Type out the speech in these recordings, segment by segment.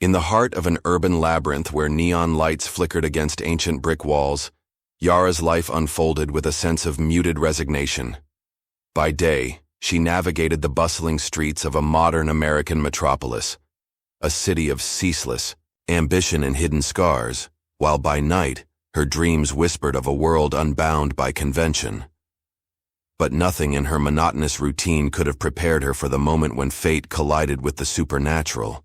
In the heart of an urban labyrinth where neon lights flickered against ancient brick walls, Yara's life unfolded with a sense of muted resignation. By day, she navigated the bustling streets of a modern American metropolis, a city of ceaseless ambition and hidden scars, while by night, her dreams whispered of a world unbound by convention. But nothing in her monotonous routine could have prepared her for the moment when fate collided with the supernatural.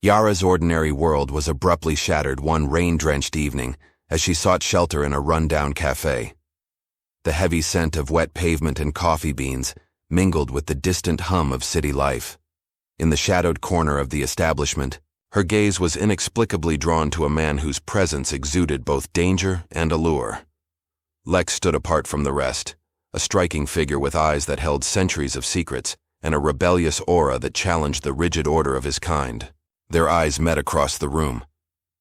Yara's ordinary world was abruptly shattered one rain-drenched evening as she sought shelter in a run-down cafe. The heavy scent of wet pavement and coffee beans mingled with the distant hum of city life. In the shadowed corner of the establishment, her gaze was inexplicably drawn to a man whose presence exuded both danger and allure. Lex stood apart from the rest, a striking figure with eyes that held centuries of secrets and a rebellious aura that challenged the rigid order of his kind. Their eyes met across the room.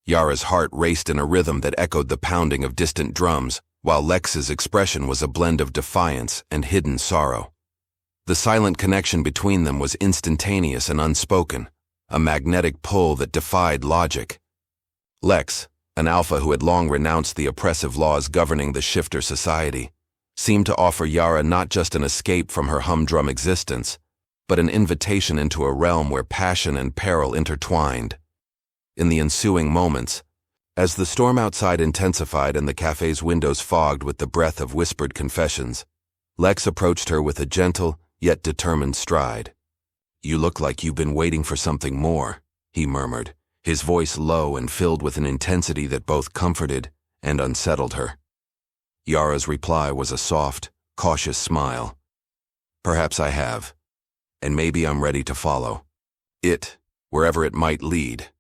Yara's heart raced in a rhythm that echoed the pounding of distant drums, while Lex's expression was a blend of defiance and hidden sorrow. The silent connection between them was instantaneous and unspoken, a magnetic pull that defied logic. Lex, an alpha who had long renounced the oppressive laws governing the shifter society, seemed to offer Yara not just an escape from her humdrum existence, but an invitation into a realm where passion and peril intertwined. In the ensuing moments, as the storm outside intensified and the cafe's windows fogged with the breath of whispered confessions, Lex approached her with a gentle yet determined stride. "You look like you've been waiting for something more," he murmured, his voice low and filled with an intensity that both comforted and unsettled her. Yara's reply was a soft, cautious smile. "Perhaps I have. And maybe I'm ready to follow it, wherever it might lead."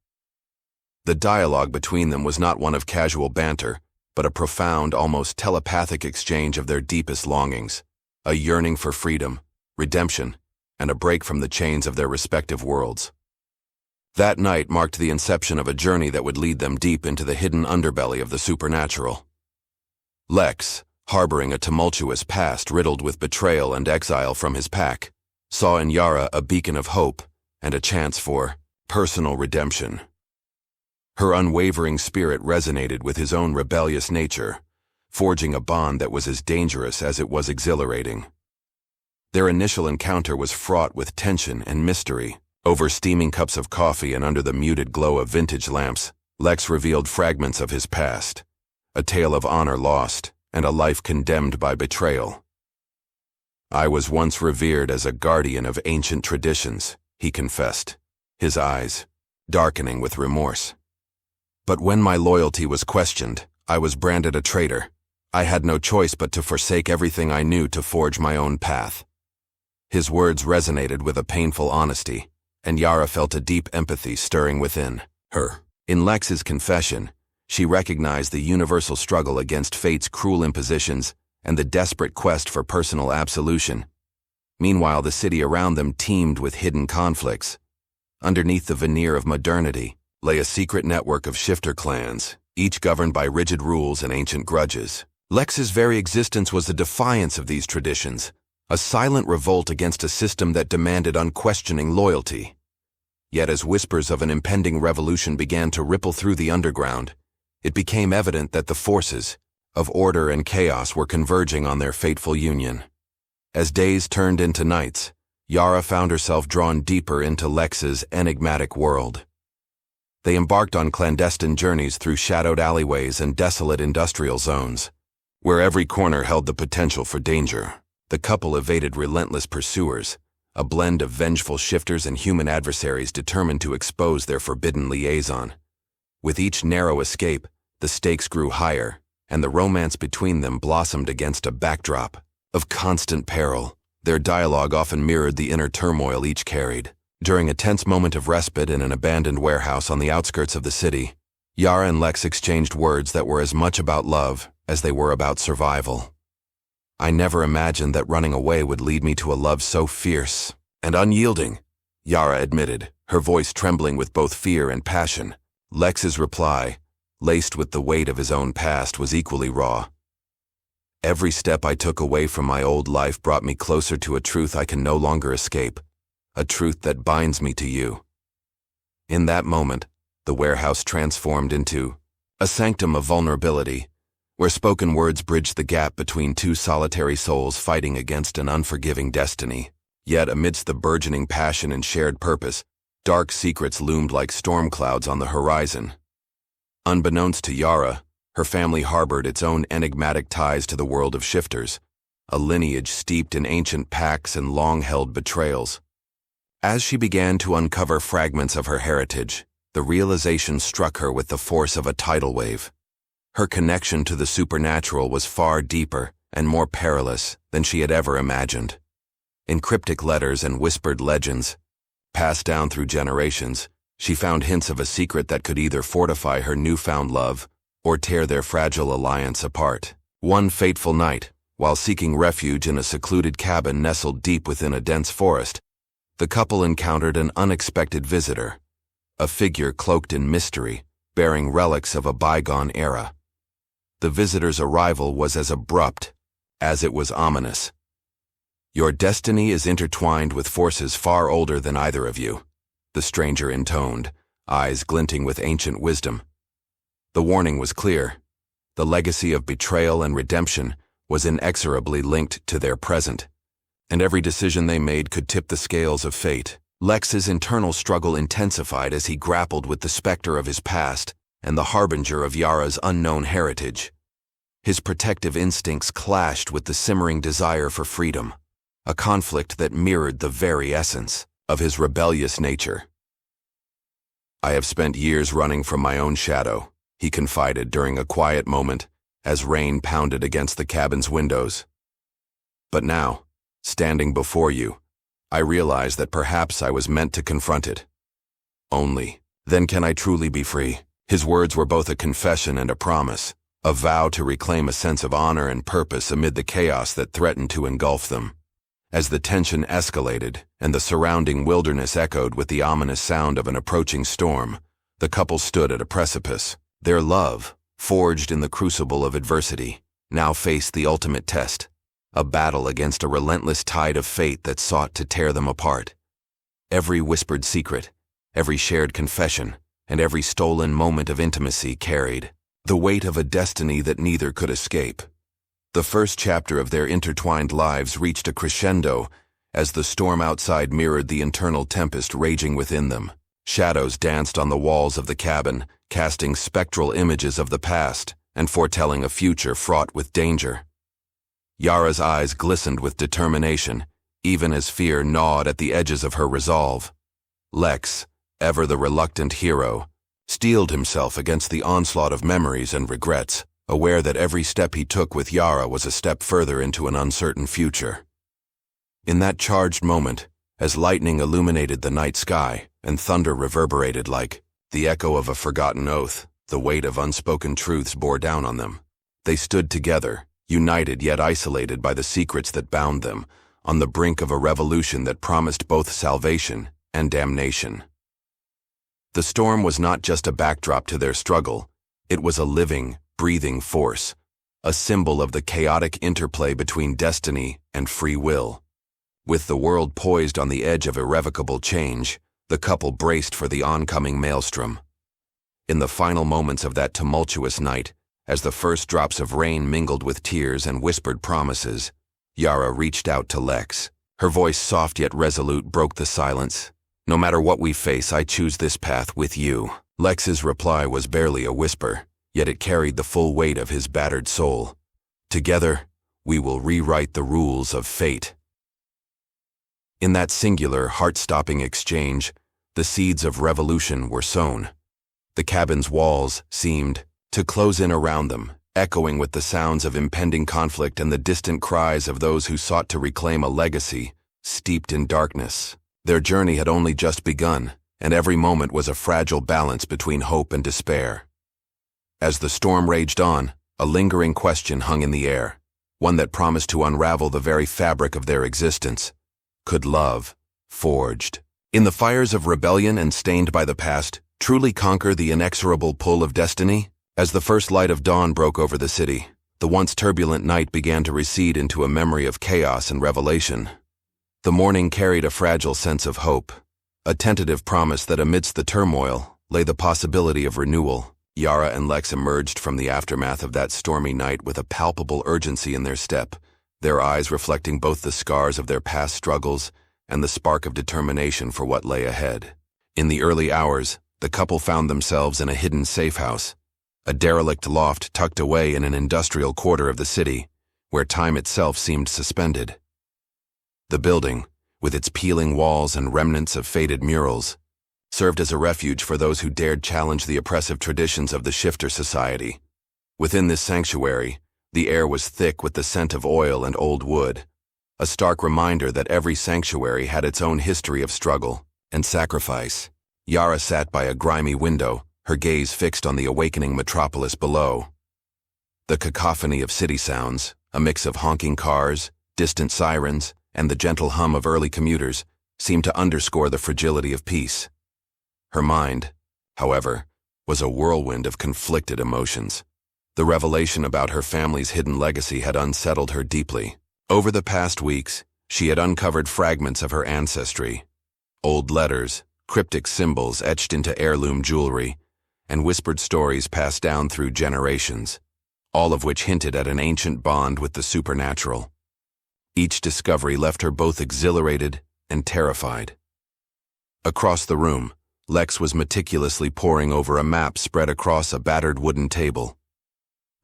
The dialogue between them was not one of casual banter, but a profound, almost telepathic exchange of their deepest longings, a yearning for freedom, redemption, and a break from the chains of their respective worlds. That night marked the inception of a journey that would lead them deep into the hidden underbelly of the supernatural. Lex, harboring a tumultuous past riddled with betrayal and exile from his pack, saw in Yara a beacon of hope and a chance for personal redemption. Her unwavering spirit resonated with his own rebellious nature, forging a bond that was as dangerous as it was exhilarating. Their initial encounter was fraught with tension and mystery. Over steaming cups of coffee and under the muted glow of vintage lamps, Lex revealed fragments of his past, a tale of honor lost and a life condemned by betrayal. "I was once revered as a guardian of ancient traditions," he confessed, his eyes darkening with remorse. "But when my loyalty was questioned, I was branded a traitor. I had no choice but to forsake everything I knew to forge my own path." His words resonated with a painful honesty, and Yara felt a deep empathy stirring within her. In Lex's confession, she recognized the universal struggle against fate's cruel impositions and the desperate quest for personal absolution. Meanwhile, the city around them teemed with hidden conflicts. Underneath the veneer of modernity lay a secret network of shifter clans, each governed by rigid rules and ancient grudges. Lex's very existence was a defiance of these traditions, a silent revolt against a system that demanded unquestioning loyalty. Yet as whispers of an impending revolution began to ripple through the underground, it became evident that the forces of order and chaos were converging on their fateful union. As days turned into nights, Yara found herself drawn deeper into Lex's enigmatic world. They embarked on clandestine journeys through shadowed alleyways and desolate industrial zones, where every corner held the potential for danger. The couple evaded relentless pursuers, a blend of vengeful shifters and human adversaries determined to expose their forbidden liaison. With each narrow escape, the stakes grew higher, and the romance between them blossomed against a backdrop of constant peril. Their dialogue often mirrored the inner turmoil each carried. During a tense moment of respite in an abandoned warehouse on the outskirts of the city, Yara and Lex exchanged words that were as much about love as they were about survival. "I never imagined that running away would lead me to a love so fierce and unyielding," Yara admitted, her voice trembling with both fear and passion. Lex's reply, laced with the weight of his own past, was equally raw. "Every step I took away from my old life brought me closer to a truth I can no longer escape, a truth that binds me to you." In that moment, the warehouse transformed into a sanctum of vulnerability, where spoken words bridged the gap between two solitary souls fighting against an unforgiving destiny. Yet amidst the burgeoning passion and shared purpose, dark secrets loomed like storm clouds on the horizon. Unbeknownst to Yara, her family harbored its own enigmatic ties to the world of shifters, a lineage steeped in ancient pacts and long-held betrayals. As she began to uncover fragments of her heritage, the realization struck her with the force of a tidal wave. Her connection to the supernatural was far deeper and more perilous than she had ever imagined. In cryptic letters and whispered legends, passed down through generations, she found hints of a secret that could either fortify her newfound love or tear their fragile alliance apart. One fateful night, while seeking refuge in a secluded cabin nestled deep within a dense forest, the couple encountered an unexpected visitor, a figure cloaked in mystery, bearing relics of a bygone era. The visitor's arrival was as abrupt as it was ominous. "Your destiny is intertwined with forces far older than either of you," the stranger intoned, eyes glinting with ancient wisdom. The warning was clear. The legacy of betrayal and redemption was inexorably linked to their present, and every decision they made could tip the scales of fate. Lex's internal struggle intensified as he grappled with the specter of his past and the harbinger of Yara's unknown heritage. His protective instincts clashed with the simmering desire for freedom, a conflict that mirrored the very essence of his rebellious nature. "I have spent years running from my own shadow," he confided during a quiet moment as rain pounded against the cabin's windows. "But now, standing before you, I realize that perhaps I was meant to confront it. Only then can I truly be free." His words were both a confession and a promise, a vow to reclaim a sense of honor and purpose amid the chaos that threatened to engulf them. As the tension escalated and the surrounding wilderness echoed with the ominous sound of an approaching storm, the couple stood at a precipice. Their love, forged in the crucible of adversity, now faced the ultimate test, a battle against a relentless tide of fate that sought to tear them apart. Every whispered secret, every shared confession, and every stolen moment of intimacy carried the weight of a destiny that neither could escape. The first chapter of their intertwined lives reached a crescendo as the storm outside mirrored the internal tempest raging within them. Shadows danced on the walls of the cabin, casting spectral images of the past and foretelling a future fraught with danger. Yara's eyes glistened with determination, even as fear gnawed at the edges of her resolve. Lex, ever the reluctant hero, steeled himself against the onslaught of memories and regrets, aware that every step he took with Yara was a step further into an uncertain future. In that charged moment, as lightning illuminated the night sky and thunder reverberated like the echo of a forgotten oath, the weight of unspoken truths bore down on them. They stood together, united yet isolated by the secrets that bound them, on the brink of a revolution that promised both salvation and damnation. The storm was not just a backdrop to their struggle, it was a living, breathing force, a symbol of the chaotic interplay between destiny and free will. With the world poised on the edge of irrevocable change, the couple braced for the oncoming maelstrom. In the final moments of that tumultuous night, as the first drops of rain mingled with tears and whispered promises, Yara reached out to Lex. Her voice, soft yet resolute, broke the silence. "No matter what we face, I choose this path with you." Lex's reply was barely a whisper, yet it carried the full weight of his battered soul. "Together, we will rewrite the rules of fate." In that singular, heart-stopping exchange, the seeds of revolution were sown. The cabin's walls seemed to close in around them, echoing with the sounds of impending conflict and the distant cries of those who sought to reclaim a legacy steeped in darkness. Their journey had only just begun, and every moment was a fragile balance between hope and despair. As the storm raged on, a lingering question hung in the air, one that promised to unravel the very fabric of their existence. Could love, forged in the fires of rebellion and stained by the past, truly conquer the inexorable pull of destiny? As the first light of dawn broke over the city, the once turbulent night began to recede into a memory of chaos and revelation. The morning carried a fragile sense of hope. a tentative promise that amidst the turmoil lay the possibility of renewal. Yara and Lex emerged from the aftermath of that stormy night with a palpable urgency in their step, their eyes reflecting both the scars of their past struggles and the spark of determination for what lay ahead. In the early hours, the couple found themselves in a hidden safe house, a derelict loft tucked away in an industrial quarter of the city, where time itself seemed suspended. The building, with its peeling walls and remnants of faded murals, served as a refuge for those who dared challenge the oppressive traditions of the shifter society. Within this sanctuary, the air was thick with the scent of oil and old wood, a stark reminder that every sanctuary had its own history of struggle and sacrifice. Yara sat by a grimy window, her gaze fixed on the awakening metropolis below. The cacophony of city sounds, a mix of honking cars, distant sirens, and the gentle hum of early commuters, seemed to underscore the fragility of peace. Her mind, however, was a whirlwind of conflicted emotions. The revelation about her family's hidden legacy had unsettled her deeply. Over the past weeks, she had uncovered fragments of her ancestry, old letters, cryptic symbols etched into heirloom jewelry, and whispered stories passed down through generations, all of which hinted at an ancient bond with the supernatural. Each discovery left her both exhilarated and terrified. Across the room, Lex was meticulously poring over a map spread across a battered wooden table.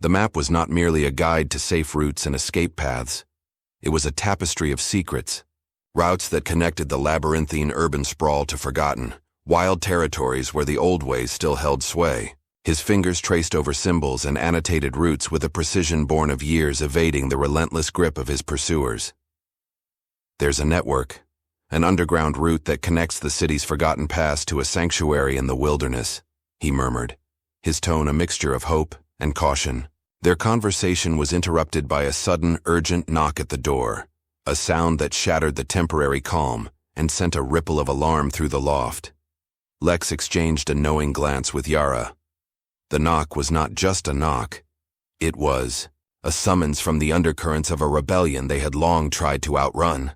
The map was not merely a guide to safe routes and escape paths. It was a tapestry of secrets, routes that connected the labyrinthine urban sprawl to forgotten, wild territories where the old ways still held sway. His fingers traced over symbols and annotated routes with a precision born of years evading the relentless grip of his pursuers. "There's a network, an underground route that connects the city's forgotten past to a sanctuary in the wilderness," he murmured, his tone a mixture of hope and caution. Their conversation was interrupted by a sudden, urgent knock at the door, a sound that shattered the temporary calm and sent a ripple of alarm through the loft. Lex exchanged a knowing glance with Yara. The knock was not just a knock. It was a summons from the undercurrents of a rebellion they had long tried to outrun.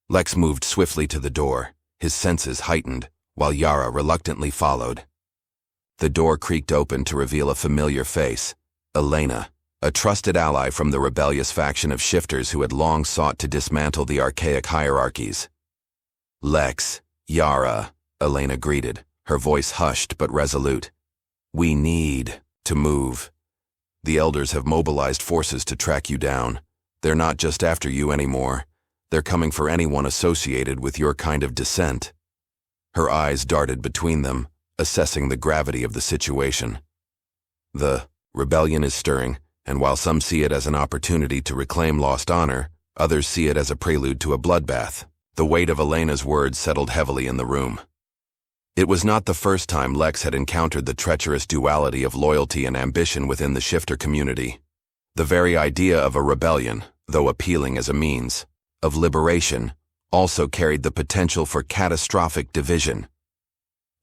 Lex moved swiftly to the door, his senses heightened, while Yara reluctantly followed. The door creaked open to reveal a familiar face, Elena, a trusted ally from the rebellious faction of shifters who had long sought to dismantle the archaic hierarchies. "Lex, Yara," Elena greeted, her voice hushed but resolute. "We need to move. The elders have mobilized forces to track you down. They're not just after you anymore. They're coming for anyone associated with your kind of dissent." Her eyes darted between them, assessing the gravity of the situation. "The rebellion is stirring, and while some see it as an opportunity to reclaim lost honor, others see it as a prelude to a bloodbath." The weight of Elena's words settled heavily in the room. It was not the first time Lex had encountered the treacherous duality of loyalty and ambition within the shifter community. The very idea of a rebellion, though appealing as a means of liberation, also carried the potential for catastrophic division.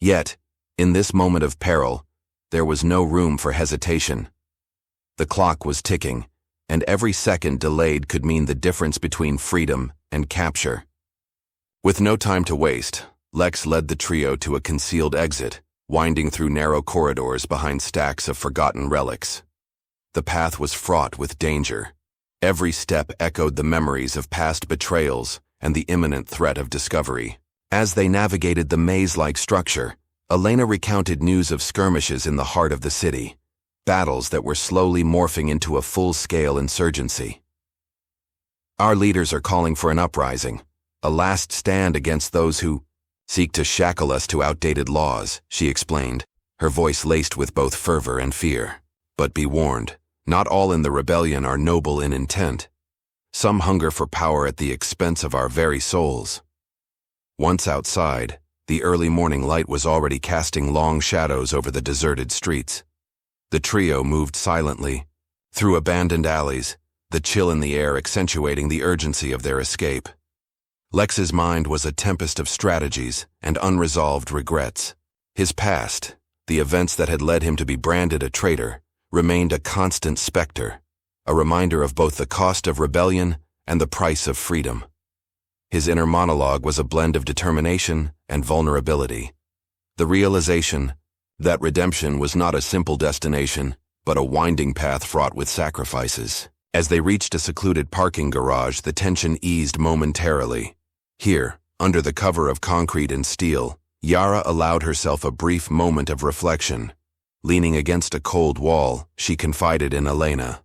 Yet, in this moment of peril, there was no room for hesitation. The clock was ticking, and every second delayed could mean the difference between freedom and capture. With no time to waste, Lex led the trio to a concealed exit, winding through narrow corridors behind stacks of forgotten relics. The path was fraught with danger. Every step echoed the memories of past betrayals and the imminent threat of discovery. As they navigated the maze-like structure, Elena recounted news of skirmishes in the heart of the city, battles that were slowly morphing into a full-scale insurgency. "Our leaders are calling for an uprising, a last stand against those who seek to shackle us to outdated laws," she explained, her voice laced with both fervor and fear. "But be warned, not all in the rebellion are noble in intent. Some hunger for power at the expense of our very souls." Once outside, the early morning light was already casting long shadows over the deserted streets. The trio moved silently, through abandoned alleys, the chill in the air accentuating the urgency of their escape. Lex's mind was a tempest of strategies and unresolved regrets. His past, the events that had led him to be branded a traitor, remained a constant specter, a reminder of both the cost of rebellion and the price of freedom. His inner monologue was a blend of determination and vulnerability. The realization that redemption was not a simple destination, but a winding path fraught with sacrifices. As they reached a secluded parking garage, the tension eased momentarily. Here, under the cover of concrete and steel, Yara allowed herself a brief moment of reflection. Leaning against a cold wall, she confided in Elena.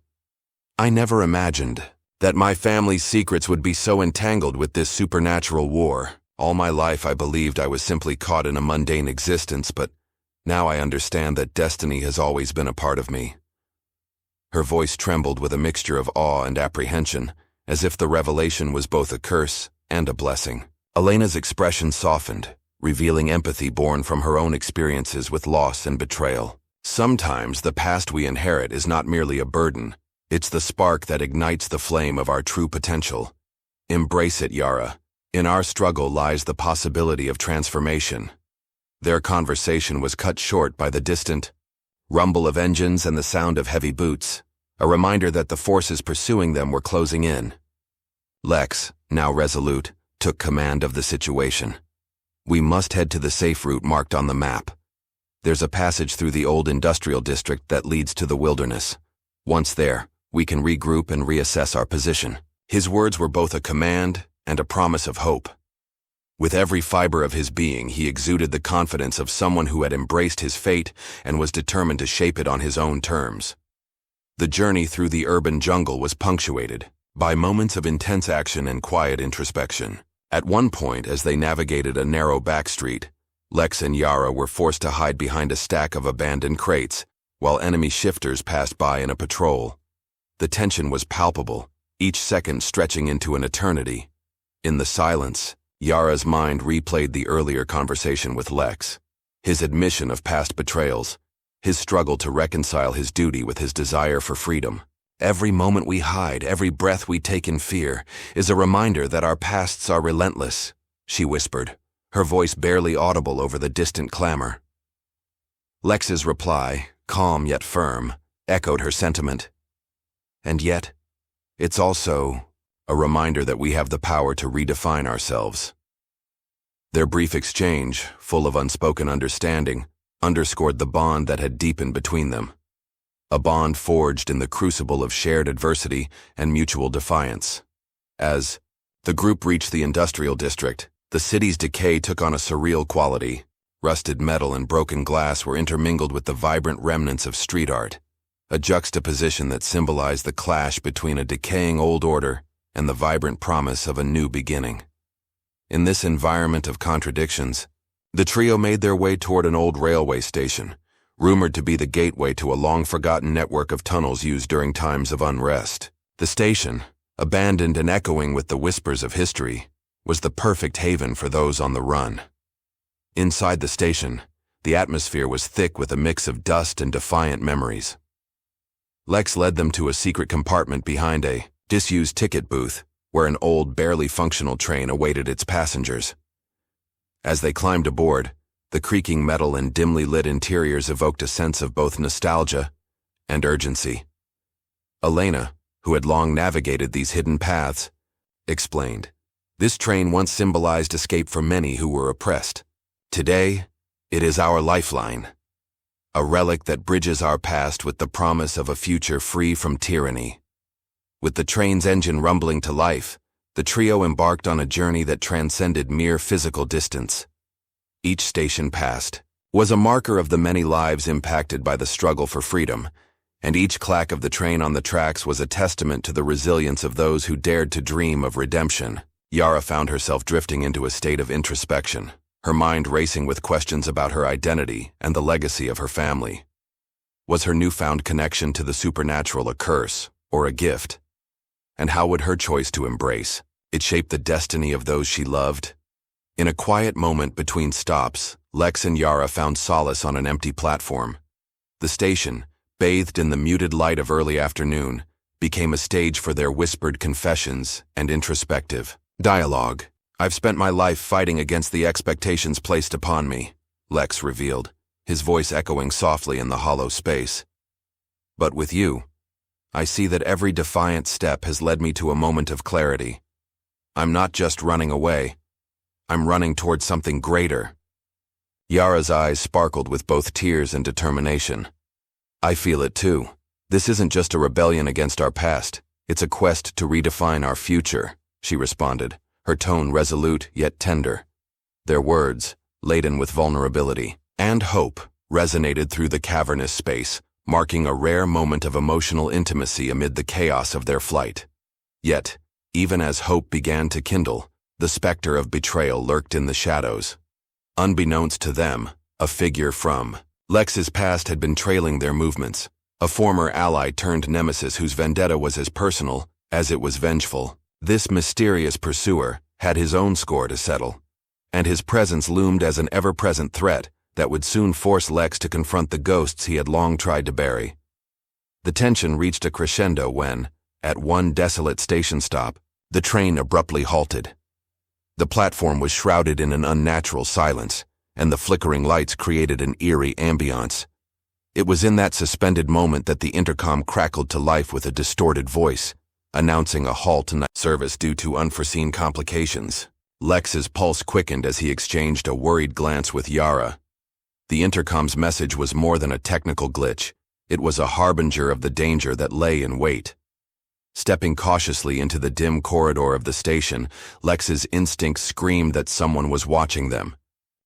"I never imagined that my family's secrets would be so entangled with this supernatural war. All my life I believed I was simply caught in a mundane existence, but now I understand that destiny has always been a part of me." Her voice trembled with a mixture of awe and apprehension, as if the revelation was both a curse and a blessing. Elena's expression softened, revealing empathy born from her own experiences with loss and betrayal. Sometimes the past we inherit is not merely a burden, it's the spark that ignites the flame of our true potential. Embrace it, Yara. In our struggle lies the possibility of transformation. Their conversation was cut short by the distant rumble of engines and the sound of heavy boots, a reminder that the forces pursuing them were closing in. Lex, now resolute, took command of the situation. "We must head to the safe route marked on the map. There's a passage through the old industrial district that leads to the wilderness. Once there, we can regroup and reassess our position." His words were both a command and a promise of hope. With every fiber of his being, he exuded the confidence of someone who had embraced his fate and was determined to shape it on his own terms. The journey through the urban jungle was punctuated by moments of intense action and quiet introspection. At one point, as they navigated a narrow back street, Lex and Yara were forced to hide behind a stack of abandoned crates, while enemy shifters passed by in a patrol. The tension was palpable, each second stretching into an eternity. In the silence, Yara's mind replayed the earlier conversation with Lex, his admission of past betrayals, his struggle to reconcile his duty with his desire for freedom. "Every moment we hide, every breath we take in fear, is a reminder that our pasts are relentless," she whispered, her voice barely audible over the distant clamor. Lex's reply, calm yet firm, echoed her sentiment. "And yet, it's also a reminder that we have the power to redefine ourselves." Their brief exchange, full of unspoken understanding, underscored the bond that had deepened between them. A bond forged in the crucible of shared adversity and mutual defiance. As the group reached the industrial district, the city's decay took on a surreal quality. Rusted metal and broken glass were intermingled with the vibrant remnants of street art, a juxtaposition that symbolized the clash between a decaying old order and the vibrant promise of a new beginning. In this environment of contradictions, the trio made their way toward an old railway station, rumored to be the gateway to a long-forgotten network of tunnels used during times of unrest. The station, abandoned and echoing with the whispers of history, was the perfect haven for those on the run. Inside the station, the atmosphere was thick with a mix of dust and defiant memories. Lex led them to a secret compartment behind a disused ticket booth, where an old, barely functional train awaited its passengers. As they climbed aboard, the creaking metal and dimly lit interiors evoked a sense of both nostalgia and urgency. Elena, who had long navigated these hidden paths, explained, "This train once symbolized escape for many who were oppressed. Today, it is our lifeline, a relic that bridges our past with the promise of a future free from tyranny." With the train's engine rumbling to life, the trio embarked on a journey that transcended mere physical distance. Each station passed was a marker of the many lives impacted by the struggle for freedom, and each clack of the train on the tracks was a testament to the resilience of those who dared to dream of redemption. Yara found herself drifting into a state of introspection, her mind racing with questions about her identity and the legacy of her family. Was her newfound connection to the supernatural a curse or a gift? And how would her choice to embrace it shape the destiny of those she loved? In a quiet moment between stops, Lex and Yara found solace on an empty platform. The station, bathed in the muted light of early afternoon, became a stage for their whispered confessions and introspective dialogue. "I've spent my life fighting against the expectations placed upon me," Lex revealed, his voice echoing softly in the hollow space. "But with you, I see that every defiant step has led me to a moment of clarity. I'm not just running away. I'm running towards something greater. Yara's eyes sparkled with both tears and determination. I feel it too. This isn't just a rebellion against our past. It's a quest to redefine our future, she responded, her tone resolute yet tender. Their words, laden with vulnerability and hope, resonated through the cavernous space, marking a rare moment of emotional intimacy amid the chaos of their flight. Yet, even as hope began to kindle, the specter of betrayal lurked in the shadows. Unbeknownst to them, a figure from Lex's past had been trailing their movements, a former ally turned nemesis whose vendetta was as personal as it was vengeful. This mysterious pursuer had his own score to settle, and his presence loomed as an ever-present threat that would soon force Lex to confront the ghosts he had long tried to bury. The tension reached a crescendo when, at one desolate station stop, the train abruptly halted. The platform was shrouded in an unnatural silence, and the flickering lights created an eerie ambiance. It was in that suspended moment that the intercom crackled to life with a distorted voice, announcing a halt in service due to unforeseen complications. Lex's pulse quickened as he exchanged a worried glance with Yara. The intercom's message was more than a technical glitch. It was a harbinger of the danger that lay in wait. Stepping cautiously into the dim corridor of the station, Lex's instincts screamed that someone was watching them.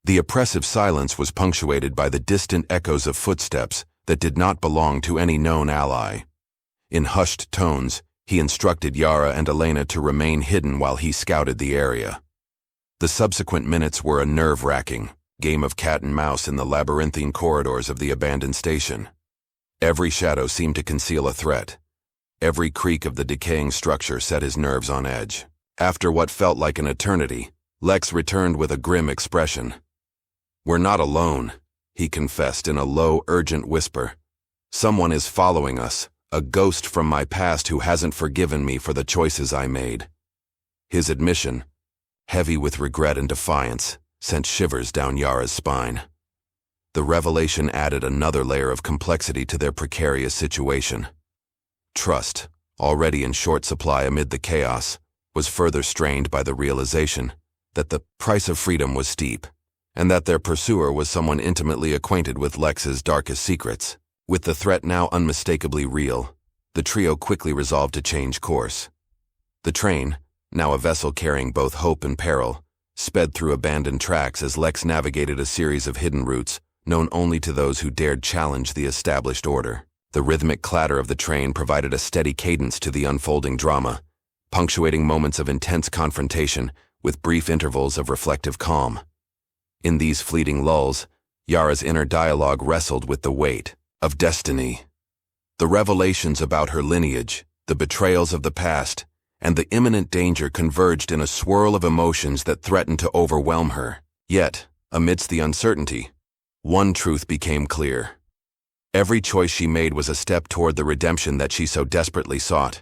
The oppressive silence was punctuated by the distant echoes of footsteps that did not belong to any known ally. In hushed tones, he instructed Yara and Elena to remain hidden while he scouted the area. The subsequent minutes were a nerve-wracking game of cat and mouse in the labyrinthine corridors of the abandoned station. Every shadow seemed to conceal a threat. Every creak of the decaying structure set his nerves on edge. After what felt like an eternity, Lex returned with a grim expression. "We're not alone," he confessed in a low, urgent whisper. "Someone is following us, a ghost from my past who hasn't forgiven me for the choices I made." His admission, heavy with regret and defiance, sent shivers down Yara's spine. The revelation added another layer of complexity to their precarious situation. Trust, already in short supply amid the chaos, was further strained by the realization that the price of freedom was steep, and that their pursuer was someone intimately acquainted with Lex's darkest secrets. With the threat now unmistakably real, the trio quickly resolved to change course. The train, now a vessel carrying both hope and peril, sped through abandoned tracks as Lex navigated a series of hidden routes known only to those who dared challenge the established order. The rhythmic clatter of the train provided a steady cadence to the unfolding drama, punctuating moments of intense confrontation with brief intervals of reflective calm. In these fleeting lulls, Yara's inner dialogue wrestled with the weight of destiny. The revelations about her lineage, the betrayals of the past, and the imminent danger converged in a swirl of emotions that threatened to overwhelm her. Yet, amidst the uncertainty, one truth became clear. Every choice she made was a step toward the redemption that she so desperately sought.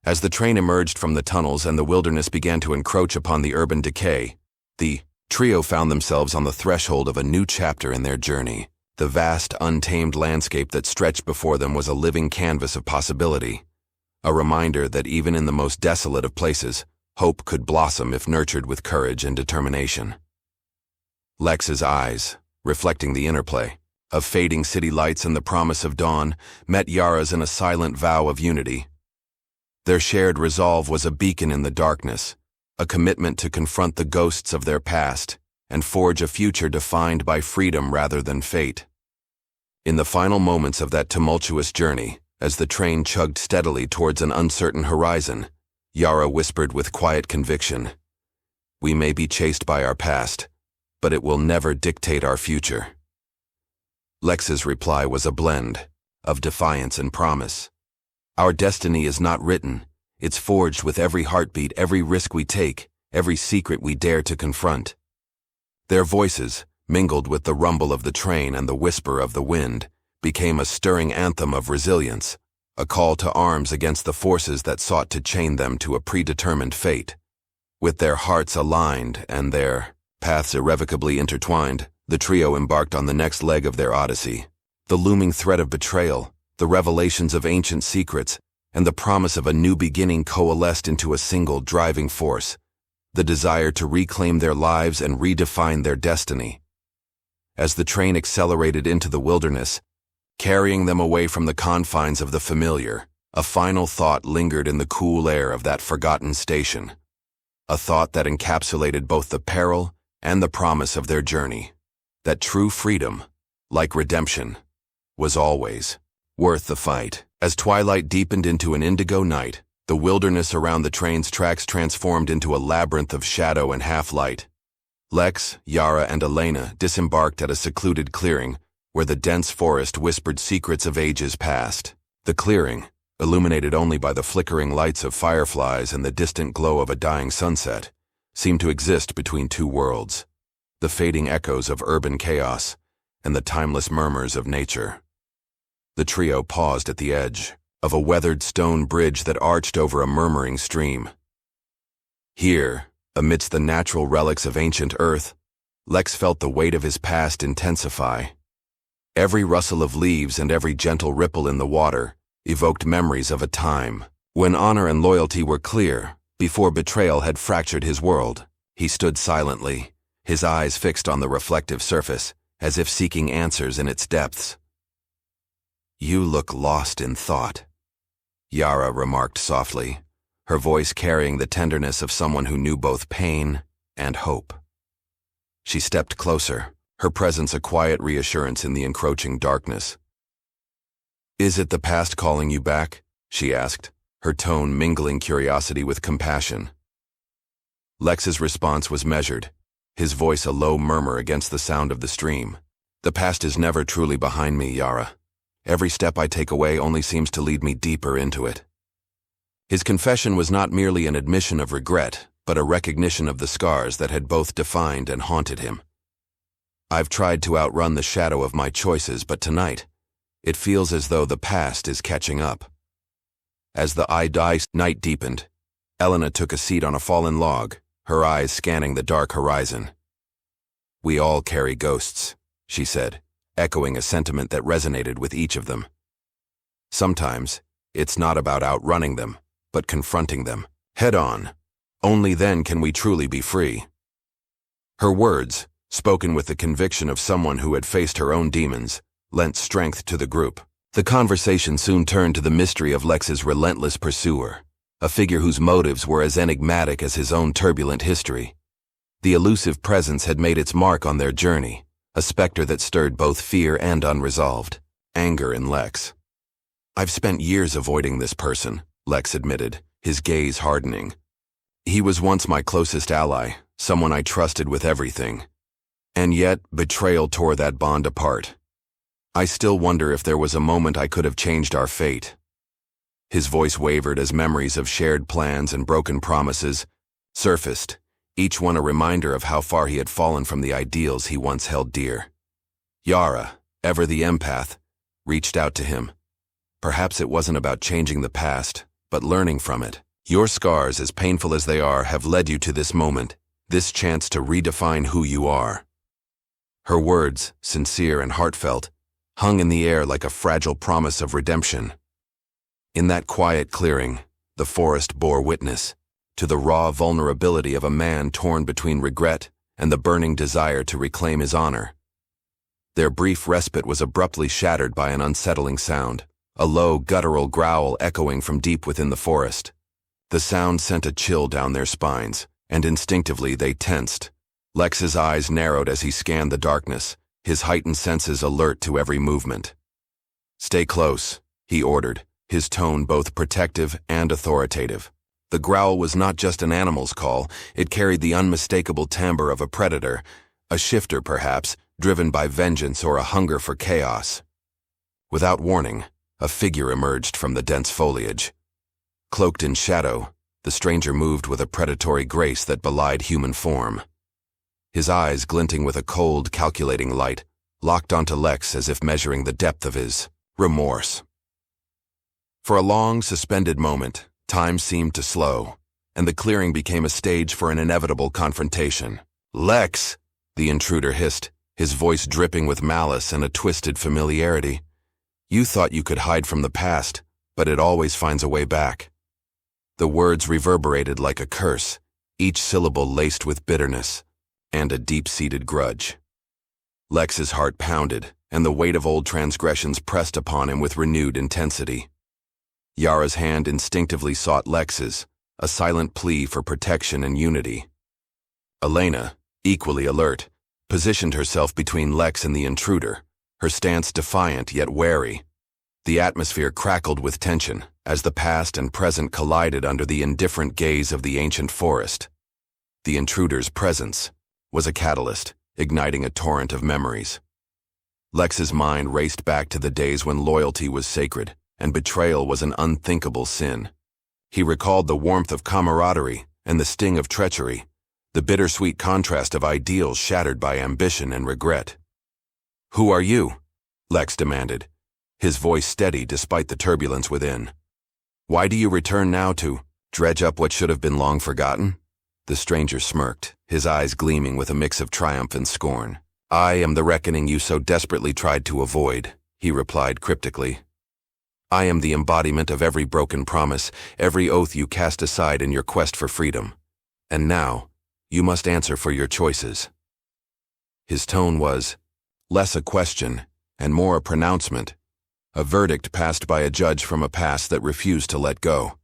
As the train emerged from the tunnels and the wilderness began to encroach upon the urban decay, the trio found themselves on the threshold of a new chapter in their journey. The vast, untamed landscape that stretched before them was a living canvas of possibility, a reminder that even in the most desolate of places, hope could blossom if nurtured with courage and determination. Lex's eyes, reflecting the interplay of fading city lights and the promise of dawn, met Yara's in a silent vow of unity. Their shared resolve was a beacon in the darkness, a commitment to confront the ghosts of their past and forge a future defined by freedom rather than fate. In the final moments of that tumultuous journey, as the train chugged steadily towards an uncertain horizon, Yara whispered with quiet conviction, "We may be chased by our past, but it will never dictate our future." Lex's reply was a blend of defiance and promise. "Our destiny is not written. It's forged with every heartbeat, every risk we take, every secret we dare to confront." Their voices, mingled with the rumble of the train and the whisper of the wind, became a stirring anthem of resilience, a call to arms against the forces that sought to chain them to a predetermined fate. With their hearts aligned and their paths irrevocably intertwined, the trio embarked on the next leg of their odyssey. The looming threat of betrayal, the revelations of ancient secrets, and the promise of a new beginning coalesced into a single driving force, the desire to reclaim their lives and redefine their destiny. As the train accelerated into the wilderness, carrying them away from the confines of the familiar, a final thought lingered in the cool air of that forgotten station. A thought that encapsulated both the peril and the promise of their journey. That true freedom, like redemption, was always worth the fight. As twilight deepened into an indigo night, the wilderness around the train's tracks transformed into a labyrinth of shadow and half-light. Lex, Yara, and Elena disembarked at a secluded clearing where the dense forest whispered secrets of ages past. The clearing, illuminated only by the flickering lights of fireflies and the distant glow of a dying sunset, seemed to exist between two worlds, the fading echoes of urban chaos and the timeless murmurs of nature. The trio paused at the edge of a weathered stone bridge that arched over a murmuring stream. Here, amidst the natural relics of ancient Earth, Lex felt the weight of his past intensify. Every rustle of leaves and every gentle ripple in the water evoked memories of a time when honor and loyalty were clear, before betrayal had fractured his world. He stood silently, his eyes fixed on the reflective surface, as if seeking answers in its depths. "You look lost in thought," Yara remarked softly, her voice carrying the tenderness of someone who knew both pain and hope. She stepped closer, her presence a quiet reassurance in the encroaching darkness. "Is it the past calling you back?" she asked, her tone mingling curiosity with compassion. Lex's response was measured, his voice a low murmur against the sound of the stream. "The past is never truly behind me, Yara. Every step I take away only seems to lead me deeper into it." His confession was not merely an admission of regret, but a recognition of the scars that had both defined and haunted him. "I've tried to outrun the shadow of my choices, but tonight, it feels as though the past is catching up." As the night deepened, Elena took a seat on a fallen log, her eyes scanning the dark horizon. "We all carry ghosts," she said, echoing a sentiment that resonated with each of them. "Sometimes, it's not about outrunning them, but confronting them, head on. Only then can we truly be free." Her words, spoken with the conviction of someone who had faced her own demons, lent strength to the group. The conversation soon turned to the mystery of Lex's relentless pursuer, a figure whose motives were as enigmatic as his own turbulent history. The elusive presence had made its mark on their journey, a specter that stirred both fear and unresolved anger in Lex. "I've spent years avoiding this person," Lex admitted, his gaze hardening. "He was once my closest ally, someone I trusted with everything. And yet, betrayal tore that bond apart. I still wonder if there was a moment I could have changed our fate." His voice wavered as memories of shared plans and broken promises surfaced, each one a reminder of how far he had fallen from the ideals he once held dear. Yara, ever the empath, reached out to him. Perhaps it wasn't about changing the past, but learning from it. "Your scars, as painful as they are, have led you to this moment, this chance to redefine who you are." Her words, sincere and heartfelt, hung in the air like a fragile promise of redemption. In that quiet clearing, the forest bore witness to the raw vulnerability of a man torn between regret and the burning desire to reclaim his honor. Their brief respite was abruptly shattered by an unsettling sound, a low, guttural growl echoing from deep within the forest. The sound sent a chill down their spines, and instinctively they tensed. Lex's eyes narrowed as he scanned the darkness, his heightened senses alert to every movement. "Stay close," he ordered, his tone both protective and authoritative. The growl was not just an animal's call, it carried the unmistakable timbre of a predator, a shifter perhaps, driven by vengeance or a hunger for chaos. Without warning, a figure emerged from the dense foliage. Cloaked in shadow, the stranger moved with a predatory grace that belied human form. His eyes, glinting with a cold, calculating light, locked onto Lex as if measuring the depth of his remorse. For a long, suspended moment, time seemed to slow, and the clearing became a stage for an inevitable confrontation. "Lex!" the intruder hissed, his voice dripping with malice and a twisted familiarity. "You thought you could hide from the past, but it always finds a way back. The words reverberated like a curse, each syllable laced with bitterness and a deep-seated grudge. Lex's heart pounded, and the weight of old transgressions pressed upon him with renewed intensity. Yara's hand instinctively sought Lex's, a silent plea for protection and unity. Elena, equally alert, positioned herself between Lex and the intruder, her stance defiant yet wary. The atmosphere crackled with tension as the past and present collided under the indifferent gaze of the ancient forest. The intruder's presence was a catalyst, igniting a torrent of memories. Lex's mind raced back to the days when loyalty was sacred and betrayal was an unthinkable sin. He recalled the warmth of camaraderie and the sting of treachery, the bittersweet contrast of ideals shattered by ambition and regret. "Who are you?" Lex demanded, his voice steady despite the turbulence within. "Why do you return now to dredge up what should have been long forgotten?" The stranger smirked, his eyes gleaming with a mix of triumph and scorn. "I am the reckoning you so desperately tried to avoid," he replied cryptically. "I am the embodiment of every broken promise, every oath you cast aside in your quest for freedom. And now, you must answer for your choices." His tone was less a question and more a pronouncement, a verdict passed by a judge from a past that refused to let go.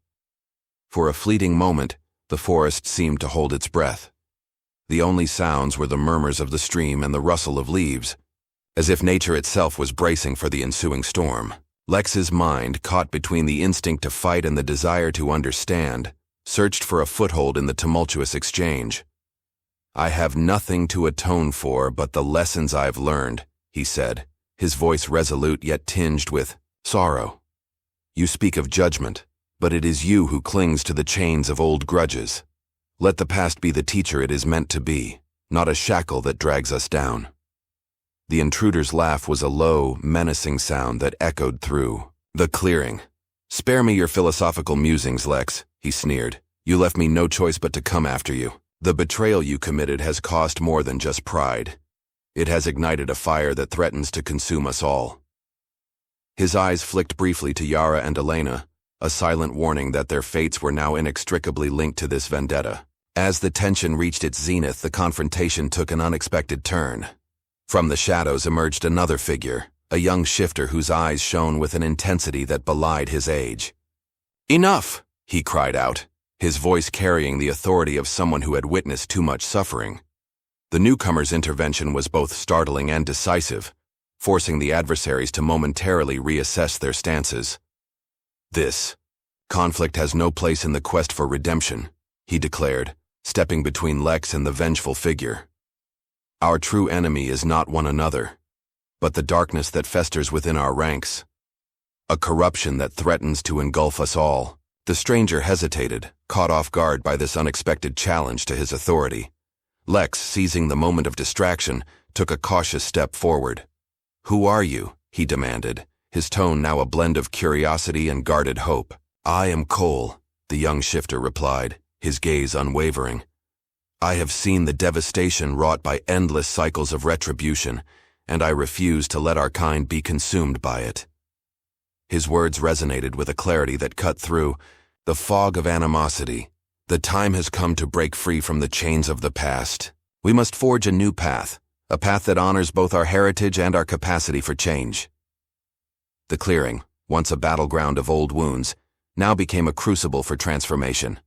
For a fleeting moment, the forest seemed to hold its breath. The only sounds were the murmurs of the stream and the rustle of leaves, as if nature itself was bracing for the ensuing storm. Lex's mind, caught between the instinct to fight and the desire to understand, searched for a foothold in the tumultuous exchange. "I have nothing to atone for but the lessons I've learned," he said, his voice resolute yet tinged with sorrow. "You speak of judgment, but it is you who clings to the chains of old grudges. Let the past be the teacher it is meant to be, not a shackle that drags us down." The intruder's laugh was a low, menacing sound that echoed through the clearing. "Spare me your philosophical musings, Lex," he sneered. "You left me no choice but to come after you. The betrayal you committed has cost more than just pride. It has ignited a fire that threatens to consume us all." His eyes flicked briefly to Yara and Elena, a silent warning that their fates were now inextricably linked to this vendetta. As the tension reached its zenith, the confrontation took an unexpected turn. From the shadows emerged another figure, a young shifter whose eyes shone with an intensity that belied his age. "Enough!" he cried out, his voice carrying the authority of someone who had witnessed too much suffering. The newcomer's intervention was both startling and decisive, forcing the adversaries to momentarily reassess their stances. "This conflict has no place in the quest for redemption," he declared, stepping between Lex and the vengeful figure. "Our true enemy is not one another, but the darkness that festers within our ranks, a corruption that threatens to engulf us all." The stranger hesitated, caught off guard by this unexpected challenge to his authority. Lex, seizing the moment of distraction, took a cautious step forward. "Who are you?" he demanded, his tone now a blend of curiosity and guarded hope. "I am Cole," the young shifter replied, his gaze unwavering. "I have seen the devastation wrought by endless cycles of retribution, and I refuse to let our kind be consumed by it." His words resonated with a clarity that cut through the fog of animosity. "The time has come to break free from the chains of the past. We must forge a new path, a path that honors both our heritage and our capacity for change." The clearing, once a battleground of old wounds, now became a crucible for transformation.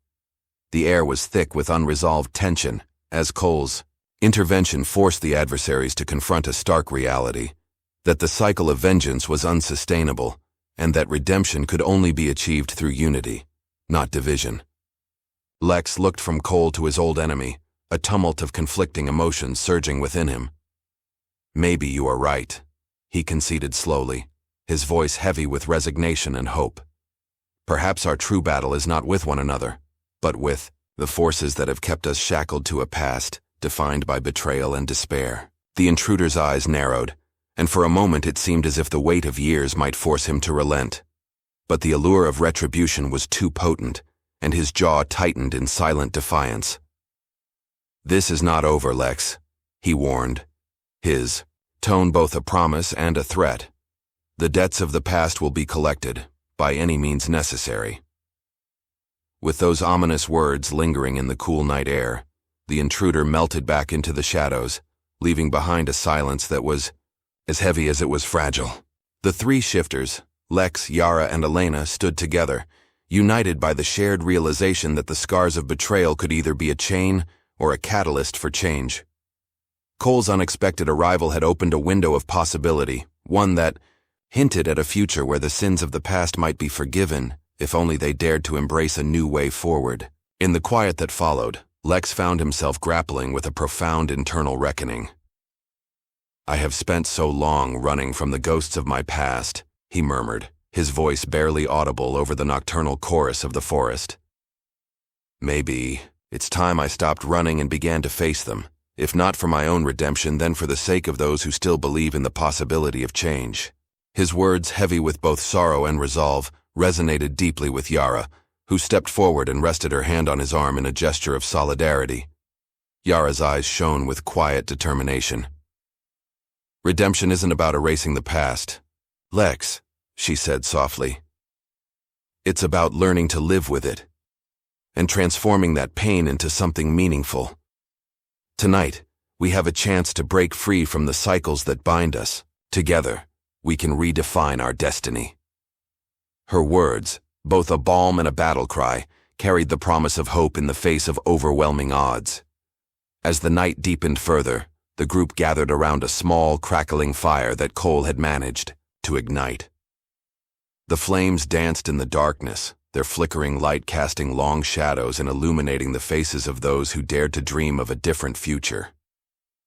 The air was thick with unresolved tension, as Cole's intervention forced the adversaries to confront a stark reality, that the cycle of vengeance was unsustainable, and that redemption could only be achieved through unity, not division. Lex looked from Cole to his old enemy, a tumult of conflicting emotions surging within him. "Maybe you are right," he conceded slowly, his voice heavy with resignation and hope. "Perhaps our true battle is not with one another, but with the forces that have kept us shackled to a past defined by betrayal and despair." The intruder's eyes narrowed, and for a moment it seemed as if the weight of years might force him to relent. But the allure of retribution was too potent, and his jaw tightened in silent defiance. "This is not over, Lex," he warned, his tone both a promise and a threat. "The debts of the past will be collected, by any means necessary. With those ominous words lingering in the cool night air, the intruder melted back into the shadows, leaving behind a silence that was as heavy as it was fragile. The three shifters, Lex, Yara, and Elena, stood together, united by the shared realization that the scars of betrayal could either be a chain or a catalyst for change. Cole's unexpected arrival had opened a window of possibility, one that hinted at a future where the sins of the past might be forgiven if only they dared to embrace a new way forward. In the quiet that followed, Lex found himself grappling with a profound internal reckoning. "I have spent so long running from the ghosts of my past," he murmured, his voice barely audible over the nocturnal chorus of the forest. "Maybe it's time I stopped running and began to face them, if not for my own redemption, then for the sake of those who still believe in the possibility of change." His words, heavy with both sorrow and resolve, resonated deeply with Yara, who stepped forward and rested her hand on his arm in a gesture of solidarity. Yara's eyes shone with quiet determination. "Redemption isn't about erasing the past, Lex," she said softly. "It's about learning to live with it, and transforming that pain into something meaningful. Tonight, we have a chance to break free from the cycles that bind us. Together, we can redefine our destiny." Her words, both a balm and a battle cry, carried the promise of hope in the face of overwhelming odds. As the night deepened further, the group gathered around a small, crackling fire that Cole had managed to ignite. The flames danced in the darkness, their flickering light casting long shadows and illuminating the faces of those who dared to dream of a different future.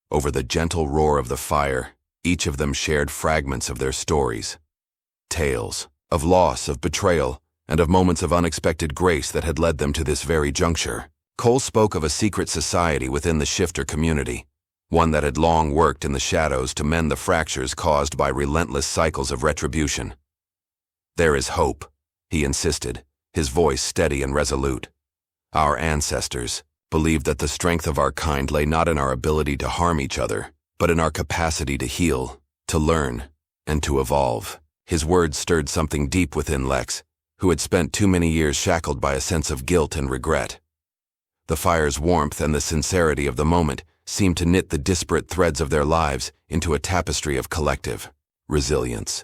Over the gentle roar of the fire, each of them shared fragments of their stories, tales of loss, of betrayal, and of moments of unexpected grace that had led them to this very juncture. Cole spoke of a secret society within the shifter community, one that had long worked in the shadows to mend the fractures caused by relentless cycles of retribution. "There is hope," he insisted, his voice steady and resolute. "Our ancestors believed that the strength of our kind lay not in our ability to harm each other, but in our capacity to heal, to learn, and to evolve." His words stirred something deep within Lex, who had spent too many years shackled by a sense of guilt and regret. The fire's warmth and the sincerity of the moment seemed to knit the disparate threads of their lives into a tapestry of collective resilience.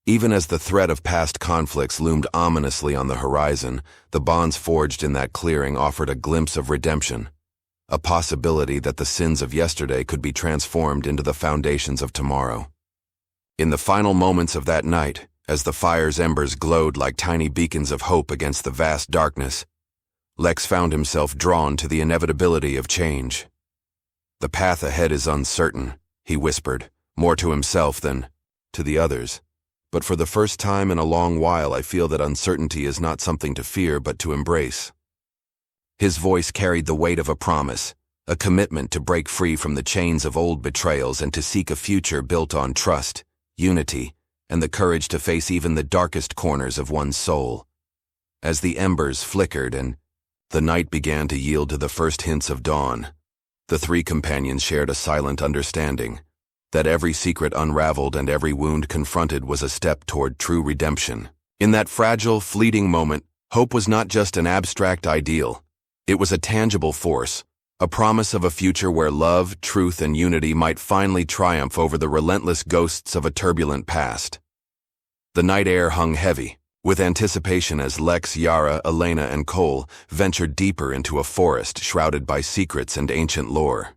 Even as the threat of past conflicts loomed ominously on the horizon, the bonds forged in that clearing offered a glimpse of redemption, a possibility that the sins of yesterday could be transformed into the foundations of tomorrow. In the final moments of that night, as the fire's embers glowed like tiny beacons of hope against the vast darkness, Lex found himself drawn to the inevitability of change. "The path ahead is uncertain," he whispered, more to himself than to the others. "But for the first time in a long while, I feel that uncertainty is not something to fear but to embrace." His voice carried the weight of a promise, a commitment to break free from the chains of old betrayals and to seek a future built on trust, unity, and the courage to face even the darkest corners of one's soul. As the embers flickered and the night began to yield to the first hints of dawn, the three companions shared a silent understanding that every secret unraveled and every wound confronted was a step toward true redemption. In that fragile, fleeting moment, hope was not just an abstract ideal. It was a tangible force, a promise of a future where love, truth, and unity might finally triumph over the relentless ghosts of a turbulent past. The night air hung heavy, with anticipation as Lex, Yara, Elena, and Cole ventured deeper into a forest shrouded by secrets and ancient lore.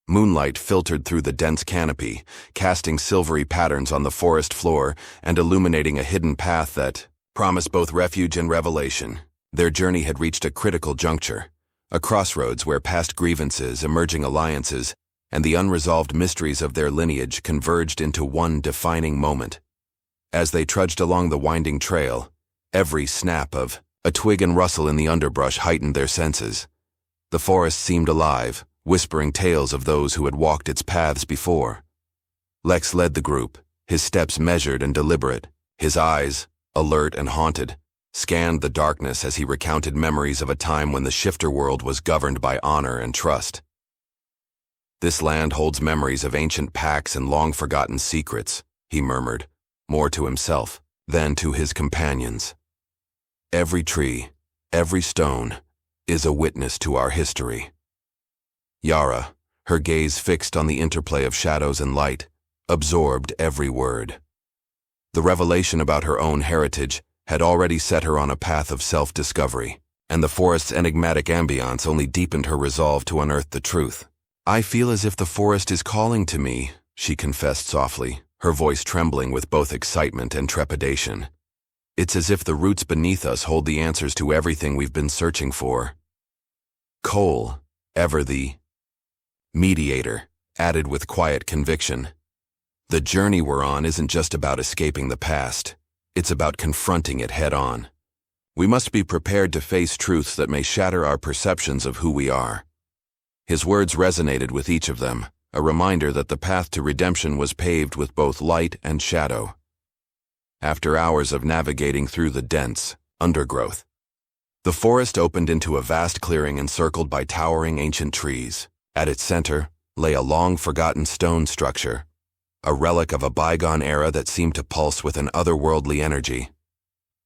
Moonlight filtered through the dense canopy, casting silvery patterns on the forest floor and illuminating a hidden path that promised both refuge and revelation. Their journey had reached a critical juncture, a crossroads where past grievances, emerging alliances, and the unresolved mysteries of their lineage converged into one defining moment. As they trudged along the winding trail, every snap of a twig and rustle in the underbrush heightened their senses. The forest seemed alive, whispering tales of those who had walked its paths before. Lex led the group, his steps measured and deliberate, his eyes, alert and haunted, scanned the darkness as he recounted memories of a time when the shifter world was governed by honor and trust. "This land holds memories of ancient pacts and long-forgotten secrets," he murmured, more to himself then to his companions. Every tree, every stone, is a witness to our history. Yara, her gaze fixed on the interplay of shadows and light, absorbed every word. The revelation about her own heritage had already set her on a path of self-discovery, and the forest's enigmatic ambience only deepened her resolve to unearth the truth. "I feel as if the forest is calling to me," she confessed softly, her voice trembling with both excitement and trepidation. "It's as if the roots beneath us hold the answers to everything we've been searching for." Cole, ever the mediator, added with quiet conviction, "The journey we're on isn't just about escaping the past. It's about confronting it head-on. We must be prepared to face truths that may shatter our perceptions of who we are." His words resonated with each of them, a reminder that the path to redemption was paved with both light and shadow. After hours of navigating through the dense undergrowth, the forest opened into a vast clearing encircled by towering ancient trees. At its center lay a long-forgotten stone structure, a relic of a bygone era that seemed to pulse with an otherworldly energy.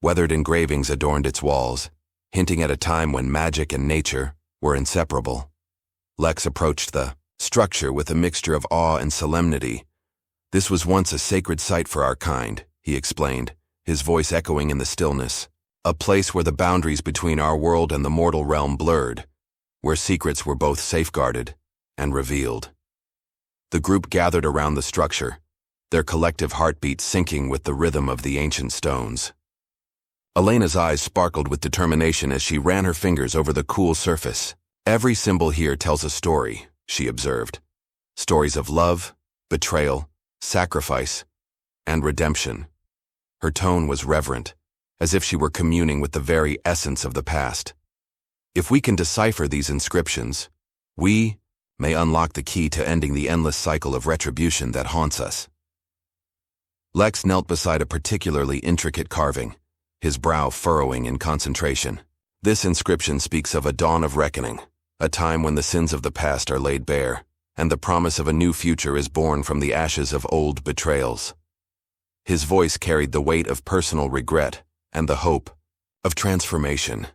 Weathered engravings adorned its walls, hinting at a time when magic and nature were inseparable. Lex approached the structure with a mixture of awe and solemnity. "This was once a sacred site for our kind," he explained, his voice echoing in the stillness. "A place where the boundaries between our world and the mortal realm blurred, where secrets were both safeguarded and revealed." The group gathered around the structure, their collective heartbeats syncing with the rhythm of the ancient stones. Elena's eyes sparkled with determination as she ran her fingers over the cool surface. "Every symbol here tells a story," she observed. "Stories of love, betrayal, sacrifice, and redemption." Her tone was reverent, as if she were communing with the very essence of the past. "If we can decipher these inscriptions, we may unlock the key to ending the endless cycle of retribution that haunts us." Lex knelt beside a particularly intricate carving, his brow furrowing in concentration. This inscription speaks of a dawn of reckoning, a time when the sins of the past are laid bare, and the promise of a new future is born from the ashes of old betrayals. His voice carried the weight of personal regret and the hope of transformation.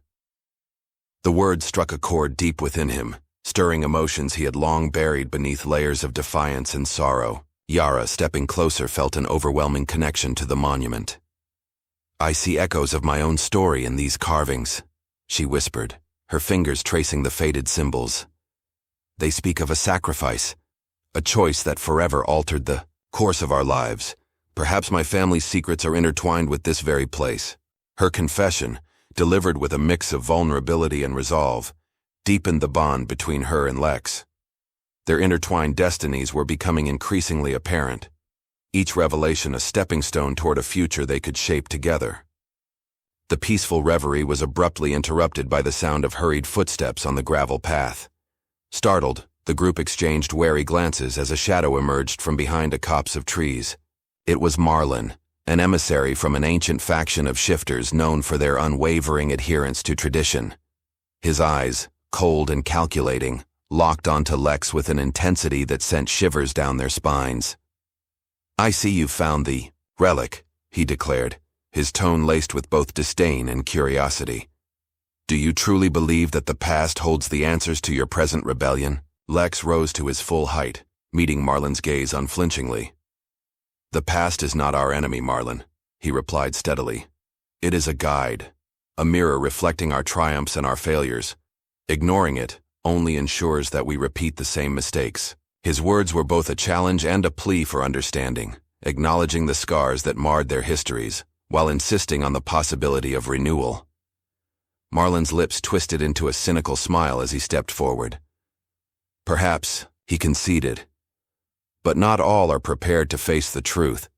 The words struck a chord deep within him, stirring emotions he had long buried beneath layers of defiance and sorrow. Yara, stepping closer, felt an overwhelming connection to the monument. "I see echoes of my own story in these carvings," she whispered, her fingers tracing the faded symbols. "They speak of a sacrifice, a choice that forever altered the course of our lives. Perhaps my family's secrets are intertwined with this very place." Her confession, delivered with a mix of vulnerability and resolve, deepened the bond between her and Lex. Their intertwined destinies were becoming increasingly apparent, each revelation a stepping stone toward a future they could shape together. The peaceful reverie was abruptly interrupted by the sound of hurried footsteps on the gravel path. Startled, the group exchanged wary glances as a shadow emerged from behind a copse of trees. It was Marlin, an emissary from an ancient faction of shifters known for their unwavering adherence to tradition. His eyes, cold and calculating, locked onto Lex with an intensity that sent shivers down their spines. "I see you've found the relic," he declared, his tone laced with both disdain and curiosity. "Do you truly believe that the past holds the answers to your present rebellion?" Lex rose to his full height, meeting Marlin's gaze unflinchingly. "The past is not our enemy, Marlin," he replied steadily. "It is a guide, a mirror reflecting our triumphs and our failures. Ignoring it only ensures that we repeat the same mistakes." His words were both a challenge and a plea for understanding, acknowledging the scars that marred their histories, while insisting on the possibility of renewal. Marlin's lips twisted into a cynical smile as he stepped forward. "Perhaps," he conceded, "but not all are prepared to face the truth.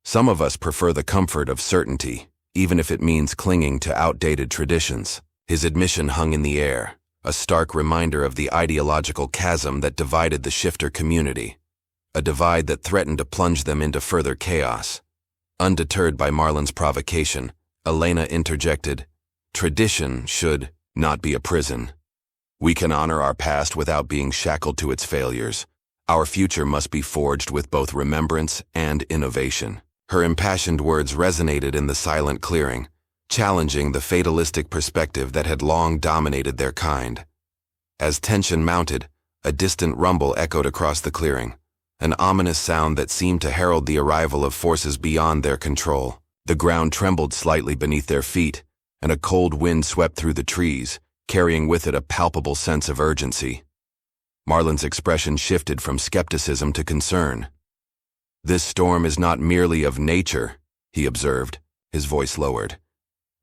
Some of us prefer the comfort of certainty, even if it means clinging to outdated traditions." His admission hung in the air, a stark reminder of the ideological chasm that divided the shifter community, a divide that threatened to plunge them into further chaos. Undeterred by Marlin's provocation, Elena interjected, "Tradition should not be a prison. We can honor our past without being shackled to its failures. Our future must be forged with both remembrance and innovation." Her impassioned words resonated in the silent clearing, challenging the fatalistic perspective that had long dominated their kind. As tension mounted, a distant rumble echoed across the clearing, an ominous sound that seemed to herald the arrival of forces beyond their control. The ground trembled slightly beneath their feet, and a cold wind swept through the trees, carrying with it a palpable sense of urgency. Marlin's expression shifted from skepticism to concern. "This storm is not merely of nature," he observed, his voice lowered.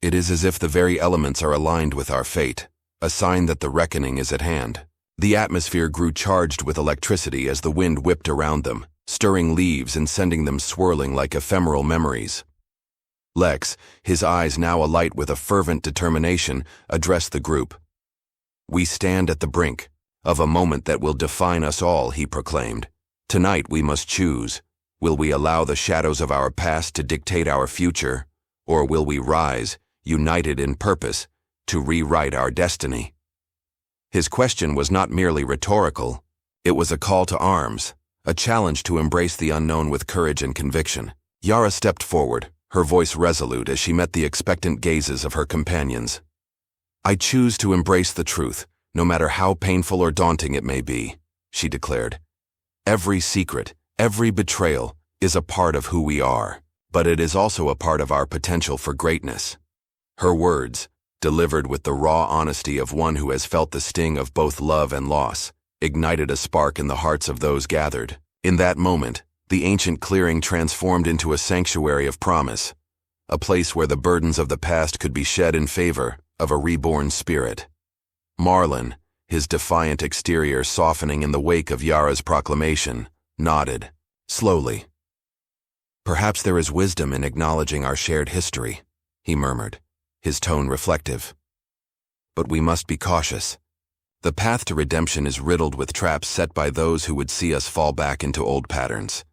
"It is as if the very elements are aligned with our fate, a sign that the reckoning is at hand." The atmosphere grew charged with electricity as the wind whipped around them, stirring leaves and sending them swirling like ephemeral memories. Lex, his eyes now alight with a fervent determination, addressed the group. "We stand at the brink of a moment that will define us all," he proclaimed. "Tonight we must choose. Will we allow the shadows of our past to dictate our future, or will we rise, united in purpose, to rewrite our destiny?" His question was not merely rhetorical. It was a call to arms, a challenge to embrace the unknown with courage and conviction. Yara stepped forward, her voice resolute as she met the expectant gazes of her companions. "I choose to embrace the truth, no matter how painful or daunting it may be," she declared. "Every secret, every betrayal is a part of who we are, but it is also a part of our potential for greatness." Her words, delivered with the raw honesty of one who has felt the sting of both love and loss, ignited a spark in the hearts of those gathered. In that moment, the ancient clearing transformed into a sanctuary of promise, a place where the burdens of the past could be shed in favor of a reborn spirit. Marlin, his defiant exterior softening in the wake of Yara's proclamation, nodded, slowly. "Perhaps there is wisdom in acknowledging our shared history," he murmured, his tone reflective. "But we must be cautious. The path to redemption is riddled with traps set by those who would see us fall back into old patterns."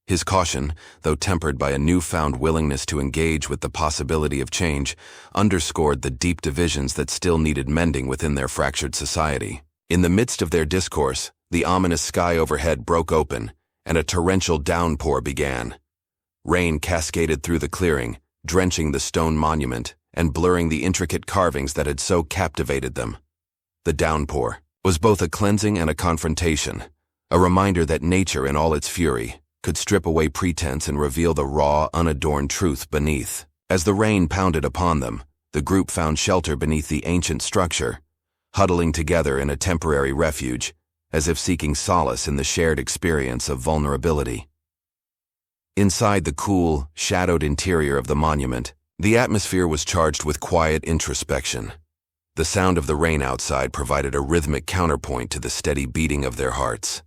His caution, though tempered by a newfound willingness to engage with the possibility of change, underscored the deep divisions that still needed mending within their fractured society. In the midst of their discourse, the ominous sky overhead broke open, and a torrential downpour began. Rain cascaded through the clearing, drenching the stone monument and blurring the intricate carvings that had so captivated them. The downpour was both a cleansing and a confrontation, a reminder that nature in all its fury could strip away pretense and reveal the raw, unadorned truth beneath. As the rain pounded upon them, the group found shelter beneath the ancient structure, huddling together in a temporary refuge, as if seeking solace in the shared experience of vulnerability. Inside the cool, shadowed interior of the monument, the atmosphere was charged with quiet introspection. The sound of the rain outside provided a rhythmic counterpoint to the steady beating of their hearts.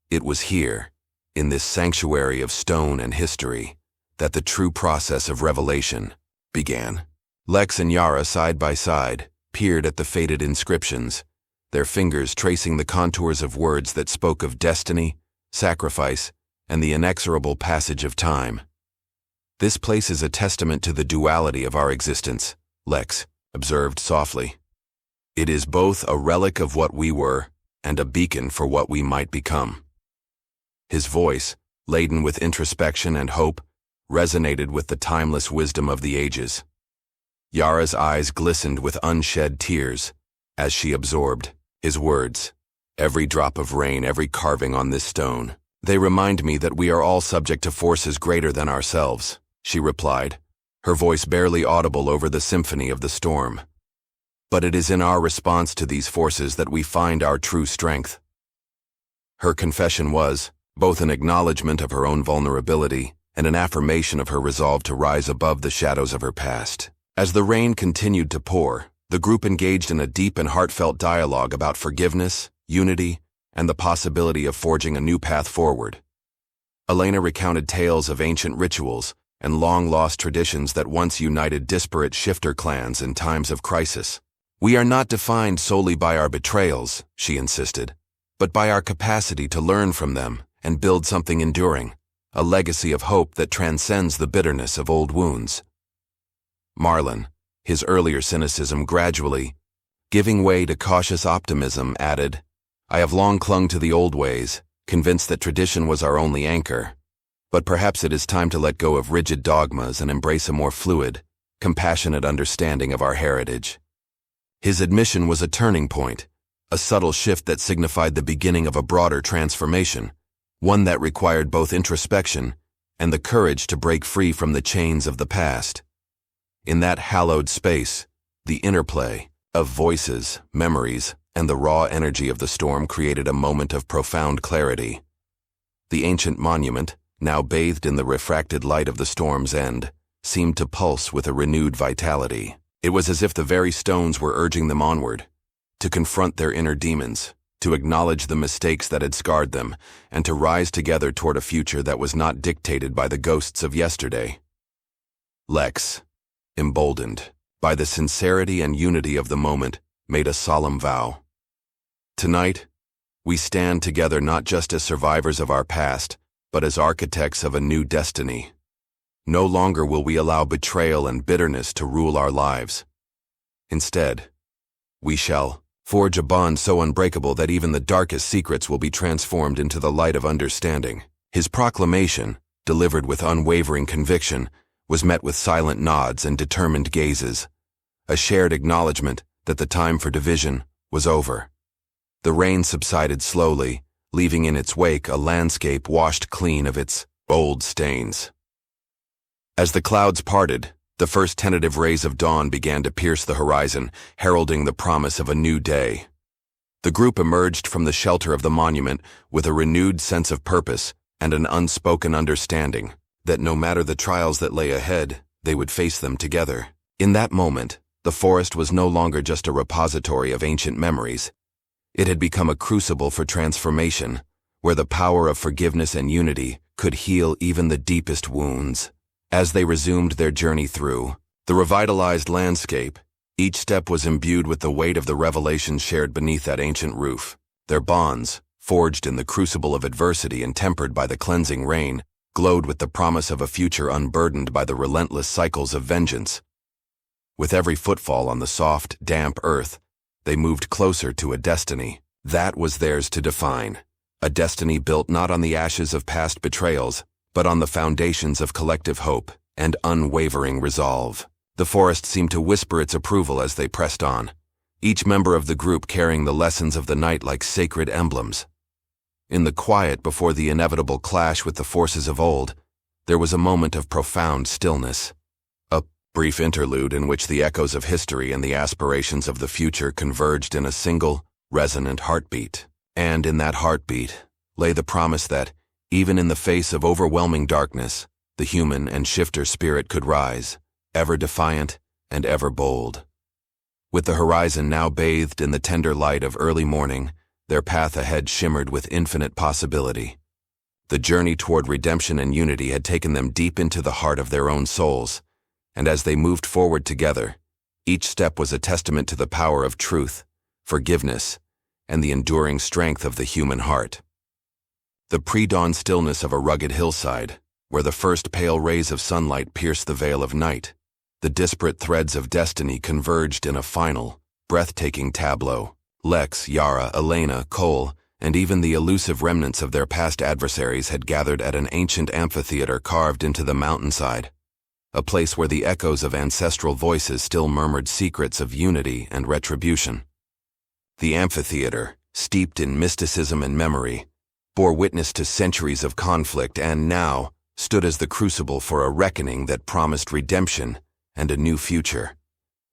It was here, in this sanctuary of stone and history, that the true process of revelation began. Lex and Yara, side by side, peered at the faded inscriptions, their fingers tracing the contours of words that spoke of destiny, sacrifice, and the inexorable passage of time. "This place is a testament to the duality of our existence," Lex observed softly. "It is both a relic of what we were and a beacon for what we might become." His voice, laden with introspection and hope, resonated with the timeless wisdom of the ages. Yara's eyes glistened with unshed tears as she absorbed his words. "Every drop of rain, every carving on this stone, they remind me that we are all subject to forces greater than ourselves," she replied, her voice barely audible over the symphony of the storm. "But it is in our response to these forces that we find our true strength." Her confession was both an acknowledgement of her own vulnerability and an affirmation of her resolve to rise above the shadows of her past. As the rain continued to pour, the group engaged in a deep and heartfelt dialogue about forgiveness, unity, and the possibility of forging a new path forward. Elena recounted tales of ancient rituals and long-lost traditions that once united disparate shifter clans in times of crisis. "We are not defined solely by our betrayals," she insisted, "but by our capacity to learn from them and build something enduring, a legacy of hope that transcends the bitterness of old wounds." Marlin, his earlier cynicism gradually giving way to cautious optimism, added, "I have long clung to the old ways, convinced that tradition was our only anchor. But perhaps it is time to let go of rigid dogmas and embrace a more fluid, compassionate understanding of our heritage. His admission was a turning point, a subtle shift that signified the beginning of a broader transformation, one that required both introspection and the courage to break free from the chains of the past. In that hallowed space, the interplay of voices, memories, and the raw energy of the storm created a moment of profound clarity. The ancient monument, now bathed in the refracted light of the storm's end, seemed to pulse with a renewed vitality. It was as if the very stones were urging them onward, to confront their inner demons, to acknowledge the mistakes that had scarred them, and to rise together toward a future that was not dictated by the ghosts of yesterday. Lex, emboldened by the sincerity and unity of the moment, made a solemn vow. Tonight, we stand together not just as survivors of our past, but as architects of a new destiny. No longer will we allow betrayal and bitterness to rule our lives. Instead, we shall forge a bond so unbreakable that even the darkest secrets will be transformed into the light of understanding. His proclamation, delivered with unwavering conviction, was met with silent nods and determined gazes, a shared acknowledgement that the time for division was over. The rain subsided slowly, leaving in its wake a landscape washed clean of its old stains. As the clouds parted, the first tentative rays of dawn began to pierce the horizon, heralding the promise of a new day. The group emerged from the shelter of the monument with a renewed sense of purpose and an unspoken understanding that no matter the trials that lay ahead, they would face them together. In that moment, the forest was no longer just a repository of ancient memories. It had become a crucible for transformation, where the power of forgiveness and unity could heal even the deepest wounds. As they resumed their journey through the revitalized landscape, each step was imbued with the weight of the revelations shared beneath that ancient roof. Their bonds, forged in the crucible of adversity and tempered by the cleansing rain, glowed with the promise of a future unburdened by the relentless cycles of vengeance. With every footfall on the soft, damp earth, they moved closer to a destiny that was theirs to define, a destiny built not on the ashes of past betrayals, but on the foundations of collective hope and unwavering resolve. The forest seemed to whisper its approval as they pressed on, each member of the group carrying the lessons of the night like sacred emblems. In the quiet before the inevitable clash with the forces of old, there was a moment of profound stillness, a brief interlude in which the echoes of history and the aspirations of the future converged in a single, resonant heartbeat. And in that heartbeat lay the promise that, even in the face of overwhelming darkness, the human and shifter spirit could rise, ever defiant and ever bold. With the horizon now bathed in the tender light of early morning, their path ahead shimmered with infinite possibility. The journey toward redemption and unity had taken them deep into the heart of their own souls, and as they moved forward together, each step was a testament to the power of truth, forgiveness, and the enduring strength of the human heart. The pre-dawn stillness of a rugged hillside, where the first pale rays of sunlight pierced the veil of night, the disparate threads of destiny converged in a final, breathtaking tableau. Lex, Yara, Elena, Cole, and even the elusive remnants of their past adversaries had gathered at an ancient amphitheater carved into the mountainside, a place where the echoes of ancestral voices still murmured secrets of unity and retribution. The amphitheater, steeped in mysticism and memory, bore witness to centuries of conflict and now stood as the crucible for a reckoning that promised redemption and a new future.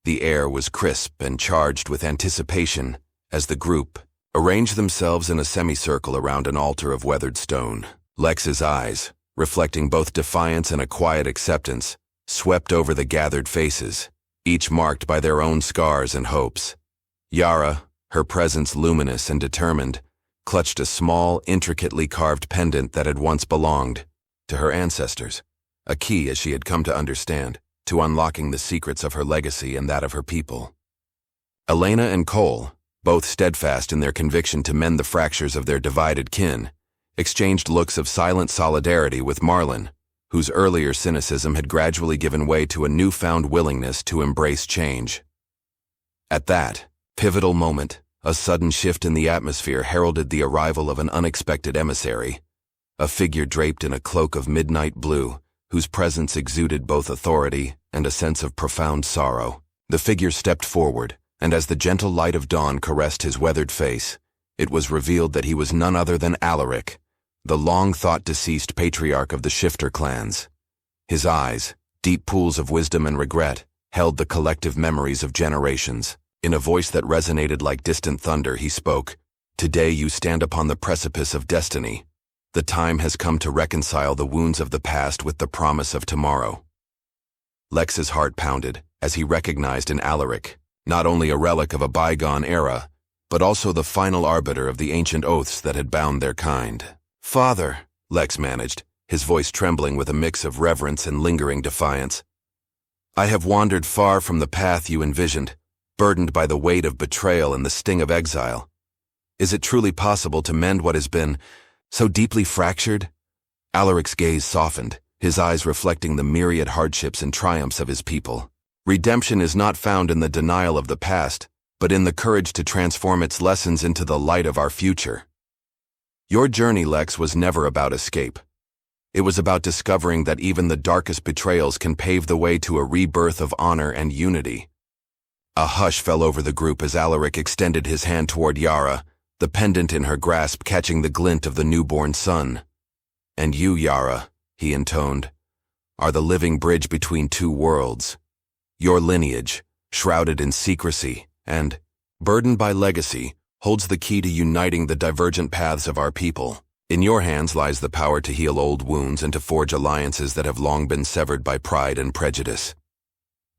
The air was crisp and charged with anticipation as the group arranged themselves in a semicircle around an altar of weathered stone. Lex's eyes, reflecting both defiance and a quiet acceptance, swept over the gathered faces, each marked by their own scars and hopes. Yara, her presence luminous and determined, clutched a small, intricately carved pendant that had once belonged to her ancestors, a key, as she had come to understand, to unlocking the secrets of her legacy and that of her people. Elena and Cole, both steadfast in their conviction to mend the fractures of their divided kin, exchanged looks of silent solidarity with Marlon, whose earlier cynicism had gradually given way to a newfound willingness to embrace change. At that pivotal moment, a sudden shift in the atmosphere heralded the arrival of an unexpected emissary, a figure draped in a cloak of midnight blue, whose presence exuded both authority and a sense of profound sorrow. The figure stepped forward, and as the gentle light of dawn caressed his weathered face, it was revealed that he was none other than Alaric, the long-thought-deceased patriarch of the Shifter clans. His eyes, deep pools of wisdom and regret, held the collective memories of generations. In a voice that resonated like distant thunder, he spoke, "Today you stand upon the precipice of destiny. The time has come to reconcile the wounds of the past with the promise of tomorrow." Lex's heart pounded as he recognized in Alaric not only a relic of a bygone era, but also the final arbiter of the ancient oaths that had bound their kind. "Father," Lex managed, his voice trembling with a mix of reverence and lingering defiance, "I have wandered far from the path you envisioned, burdened by the weight of betrayal and the sting of exile. Is it truly possible to mend what has been so deeply fractured?" Alaric's gaze softened, his eyes reflecting the myriad hardships and triumphs of his people. "Redemption is not found in the denial of the past, but in the courage to transform its lessons into the light of our future." Your journey, Lex, was never about escape. It was about discovering that even the darkest betrayals can pave the way to a rebirth of honor and unity. A hush fell over the group as Alaric extended his hand toward Yara, the pendant in her grasp catching the glint of the newborn sun. "And you, Yara," he intoned, "are the living bridge between two worlds. Your lineage, shrouded in secrecy and burdened by legacy, holds the key to uniting the divergent paths of our people. In your hands lies the power to heal old wounds and to forge alliances that have long been severed by pride and prejudice."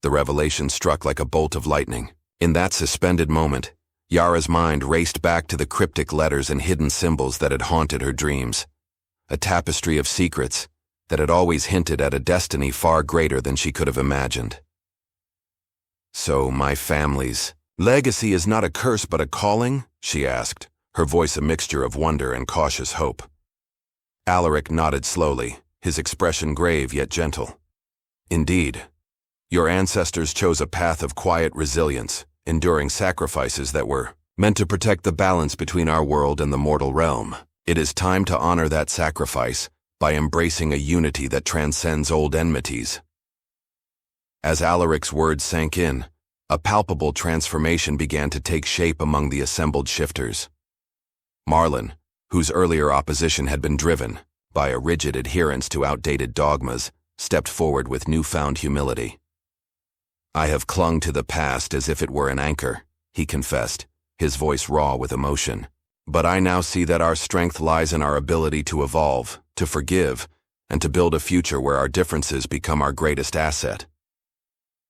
The revelation struck like a bolt of lightning. In that suspended moment, Yara's mind raced back to the cryptic letters and hidden symbols that had haunted her dreams. A tapestry of secrets that had always hinted at a destiny far greater than she could have imagined. "So my family's legacy is not a curse but a calling?" she asked, her voice a mixture of wonder and cautious hope. Alaric nodded slowly, his expression grave yet gentle. "Indeed. Your ancestors chose a path of quiet resilience, enduring sacrifices that were meant to protect the balance between our world and the mortal realm. It is time to honor that sacrifice by embracing a unity that transcends old enmities." As Alaric's words sank in, a palpable transformation began to take shape among the assembled shifters. Marlin, whose earlier opposition had been driven by a rigid adherence to outdated dogmas, stepped forward with newfound humility. "I have clung to the past as if it were an anchor," he confessed, his voice raw with emotion. "But I now see that our strength lies in our ability to evolve, to forgive, and to build a future where our differences become our greatest asset."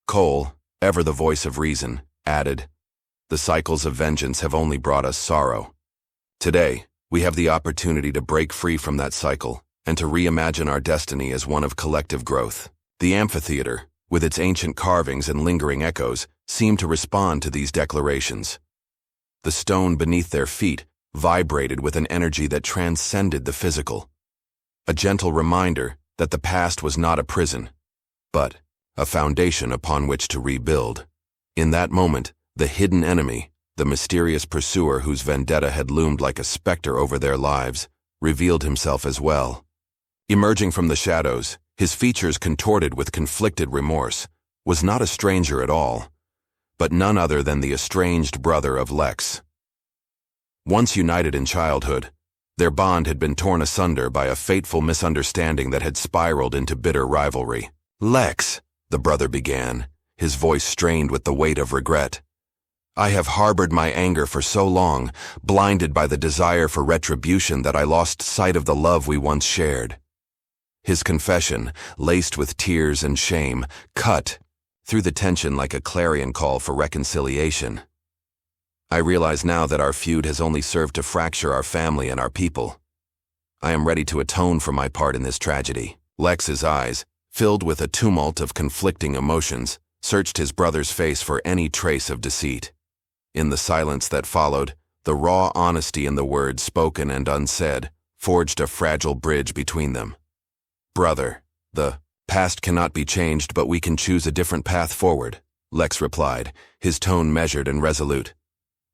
Cole, ever the voice of reason, added, "The cycles of vengeance have only brought us sorrow. Today, we have the opportunity to break free from that cycle and to reimagine our destiny as one of collective growth." The amphitheater, with its ancient carvings and lingering echoes, seemed to respond to these declarations. The stone beneath their feet vibrated with an energy that transcended the physical. A gentle reminder that the past was not a prison, but a foundation upon which to rebuild. In that moment, the hidden enemy, the mysterious pursuer whose vendetta had loomed like a specter over their lives, revealed himself as well. Emerging from the shadows, his features contorted with conflicted remorse, was not a stranger at all, but none other than the estranged brother of Lex. Once united in childhood, their bond had been torn asunder by a fateful misunderstanding that had spiraled into bitter rivalry. "Lex," the brother began, his voice strained with the weight of regret, "I have harbored my anger for so long, blinded by the desire for retribution that I lost sight of the love we once shared." His confession, laced with tears and shame, cut through the tension like a clarion call for reconciliation. "I realize now that our feud has only served to fracture our family and our people. I am ready to atone for my part in this tragedy." Lex's eyes, filled with a tumult of conflicting emotions, searched his brother's face for any trace of deceit. In the silence that followed, the raw honesty in the words spoken and unsaid forged a fragile bridge between them. "Brother, the past cannot be changed, but we can choose a different path forward," Lex replied, his tone measured and resolute.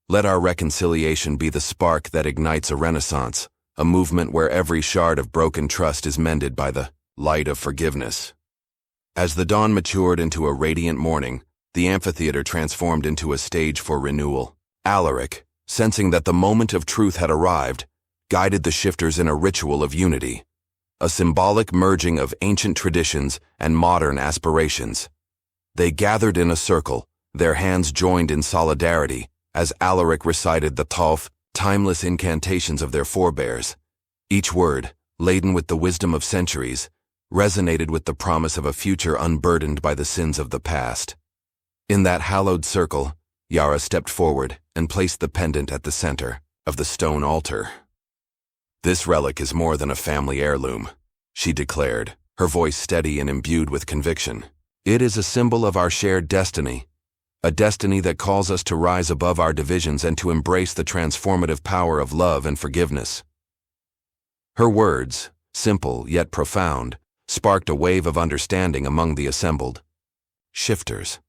"Let our reconciliation be the spark that ignites a renaissance, a movement where every shard of broken trust is mended by the light of forgiveness. As the dawn matured into a radiant morning, the amphitheater transformed into a stage for renewal. Alaric, sensing that the moment of truth had arrived, guided the shifters in a ritual of unity, a symbolic merging of ancient traditions and modern aspirations. They gathered in a circle, their hands joined in solidarity, as Alaric recited the timeless incantations of their forebears. Each word, laden with the wisdom of centuries, resonated with the promise of a future unburdened by the sins of the past. In that hallowed circle, Yara stepped forward and placed the pendant at the center of the stone altar. "This relic is more than a family heirloom," she declared, her voice steady and imbued with conviction. "It is a symbol of our shared destiny, a destiny that calls us to rise above our divisions and to embrace the transformative power of love and forgiveness." Her words, simple yet profound, sparked a wave of understanding among the assembled shifters.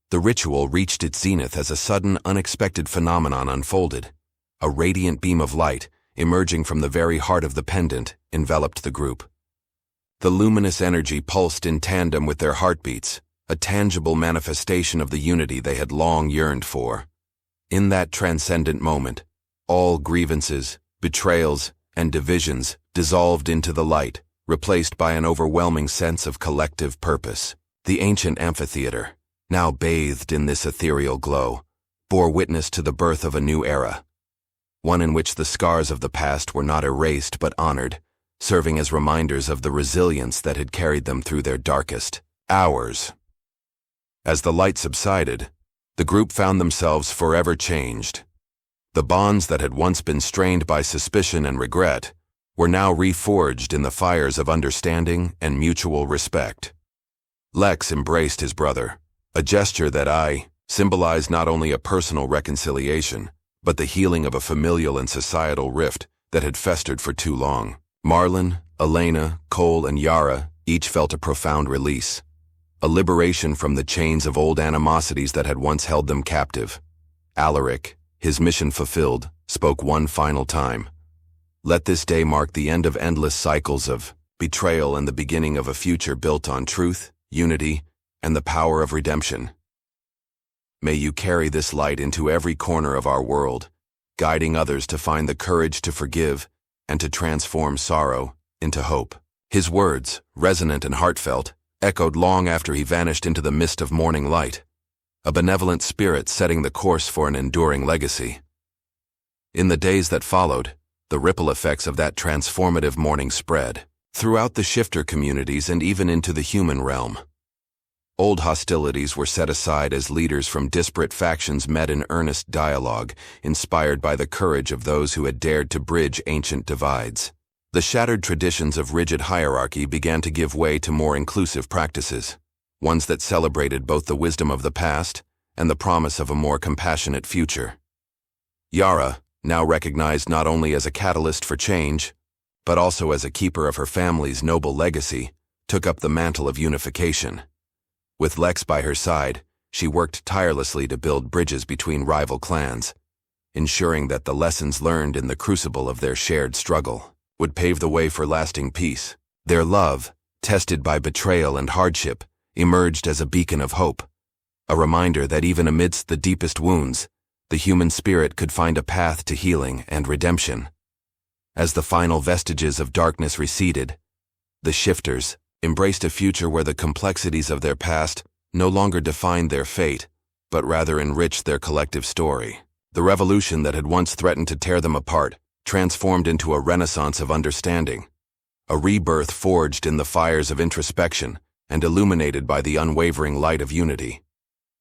The ritual reached its zenith as a sudden, unexpected phenomenon unfolded. A radiant beam of light, emerging from the very heart of the pendant, enveloped the group. The luminous energy pulsed in tandem with their heartbeats, a tangible manifestation of the unity they had long yearned for. In that transcendent moment, all grievances, betrayals, and divisions dissolved into the light, replaced by an overwhelming sense of collective purpose. The ancient amphitheater, now bathed in this ethereal glow, bore witness to the birth of a new era, one in which the scars of the past were not erased but honored, serving as reminders of the resilience that had carried them through their darkest hours. As the light subsided, the group found themselves forever changed. The bonds that had once been strained by suspicion and regret were now reforged in the fires of understanding and mutual respect. Lex embraced his brother, a gesture that symbolized not only a personal reconciliation, but the healing of a familial and societal rift that had festered for too long. Marlon, Elena, Cole, and Yara each felt a profound release, a liberation from the chains of old animosities that had once held them captive. Alaric, his mission fulfilled, spoke one final time. "Let this day mark the end of endless cycles of betrayal and the beginning of a future built on truth, unity, and the power of redemption. May you carry this light into every corner of our world, guiding others to find the courage to forgive and to transform sorrow into hope." His words, resonant and heartfelt, echoed long after he vanished into the mist of morning light, a benevolent spirit setting the course for an enduring legacy. In the days that followed, the ripple effects of that transformative morning spread throughout the shifter communities and even into the human realm. Old hostilities were set aside as leaders from disparate factions met in earnest dialogue, inspired by the courage of those who had dared to bridge ancient divides. The shattered traditions of rigid hierarchy began to give way to more inclusive practices, ones that celebrated both the wisdom of the past and the promise of a more compassionate future. Yara, now recognized not only as a catalyst for change, but also as a keeper of her family's noble legacy, took up the mantle of unification. With Lex by her side, she worked tirelessly to build bridges between rival clans, ensuring that the lessons learned in the crucible of their shared struggle would pave the way for lasting peace. Their love, tested by betrayal and hardship, emerged as a beacon of hope, a reminder that even amidst the deepest wounds, the human spirit could find a path to healing and redemption. As the final vestiges of darkness receded, the shifters embraced a future where the complexities of their past no longer defined their fate, but rather enriched their collective story. The revolution that had once threatened to tear them apart transformed into a renaissance of understanding, a rebirth forged in the fires of introspection and illuminated by the unwavering light of unity.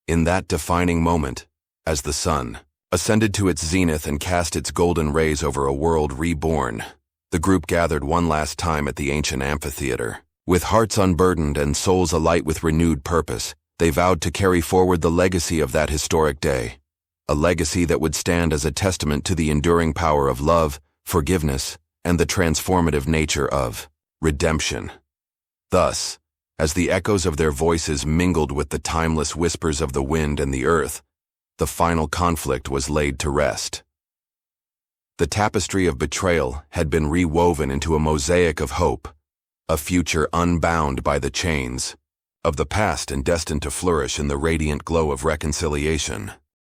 In that defining moment, as the sun ascended to its zenith and cast its golden rays over a world reborn, the group gathered one last time at the ancient amphitheater. With hearts unburdened and souls alight with renewed purpose, they vowed to carry forward the legacy of that historic day, a legacy that would stand as a testament to the enduring power of love, forgiveness, and the transformative nature of redemption. Thus, as the echoes of their voices mingled with the timeless whispers of the wind and the earth, the final conflict was laid to rest. The tapestry of betrayal had been rewoven into a mosaic of hope, a future unbound by the chains of the past and destined to flourish in the radiant glow of reconciliation.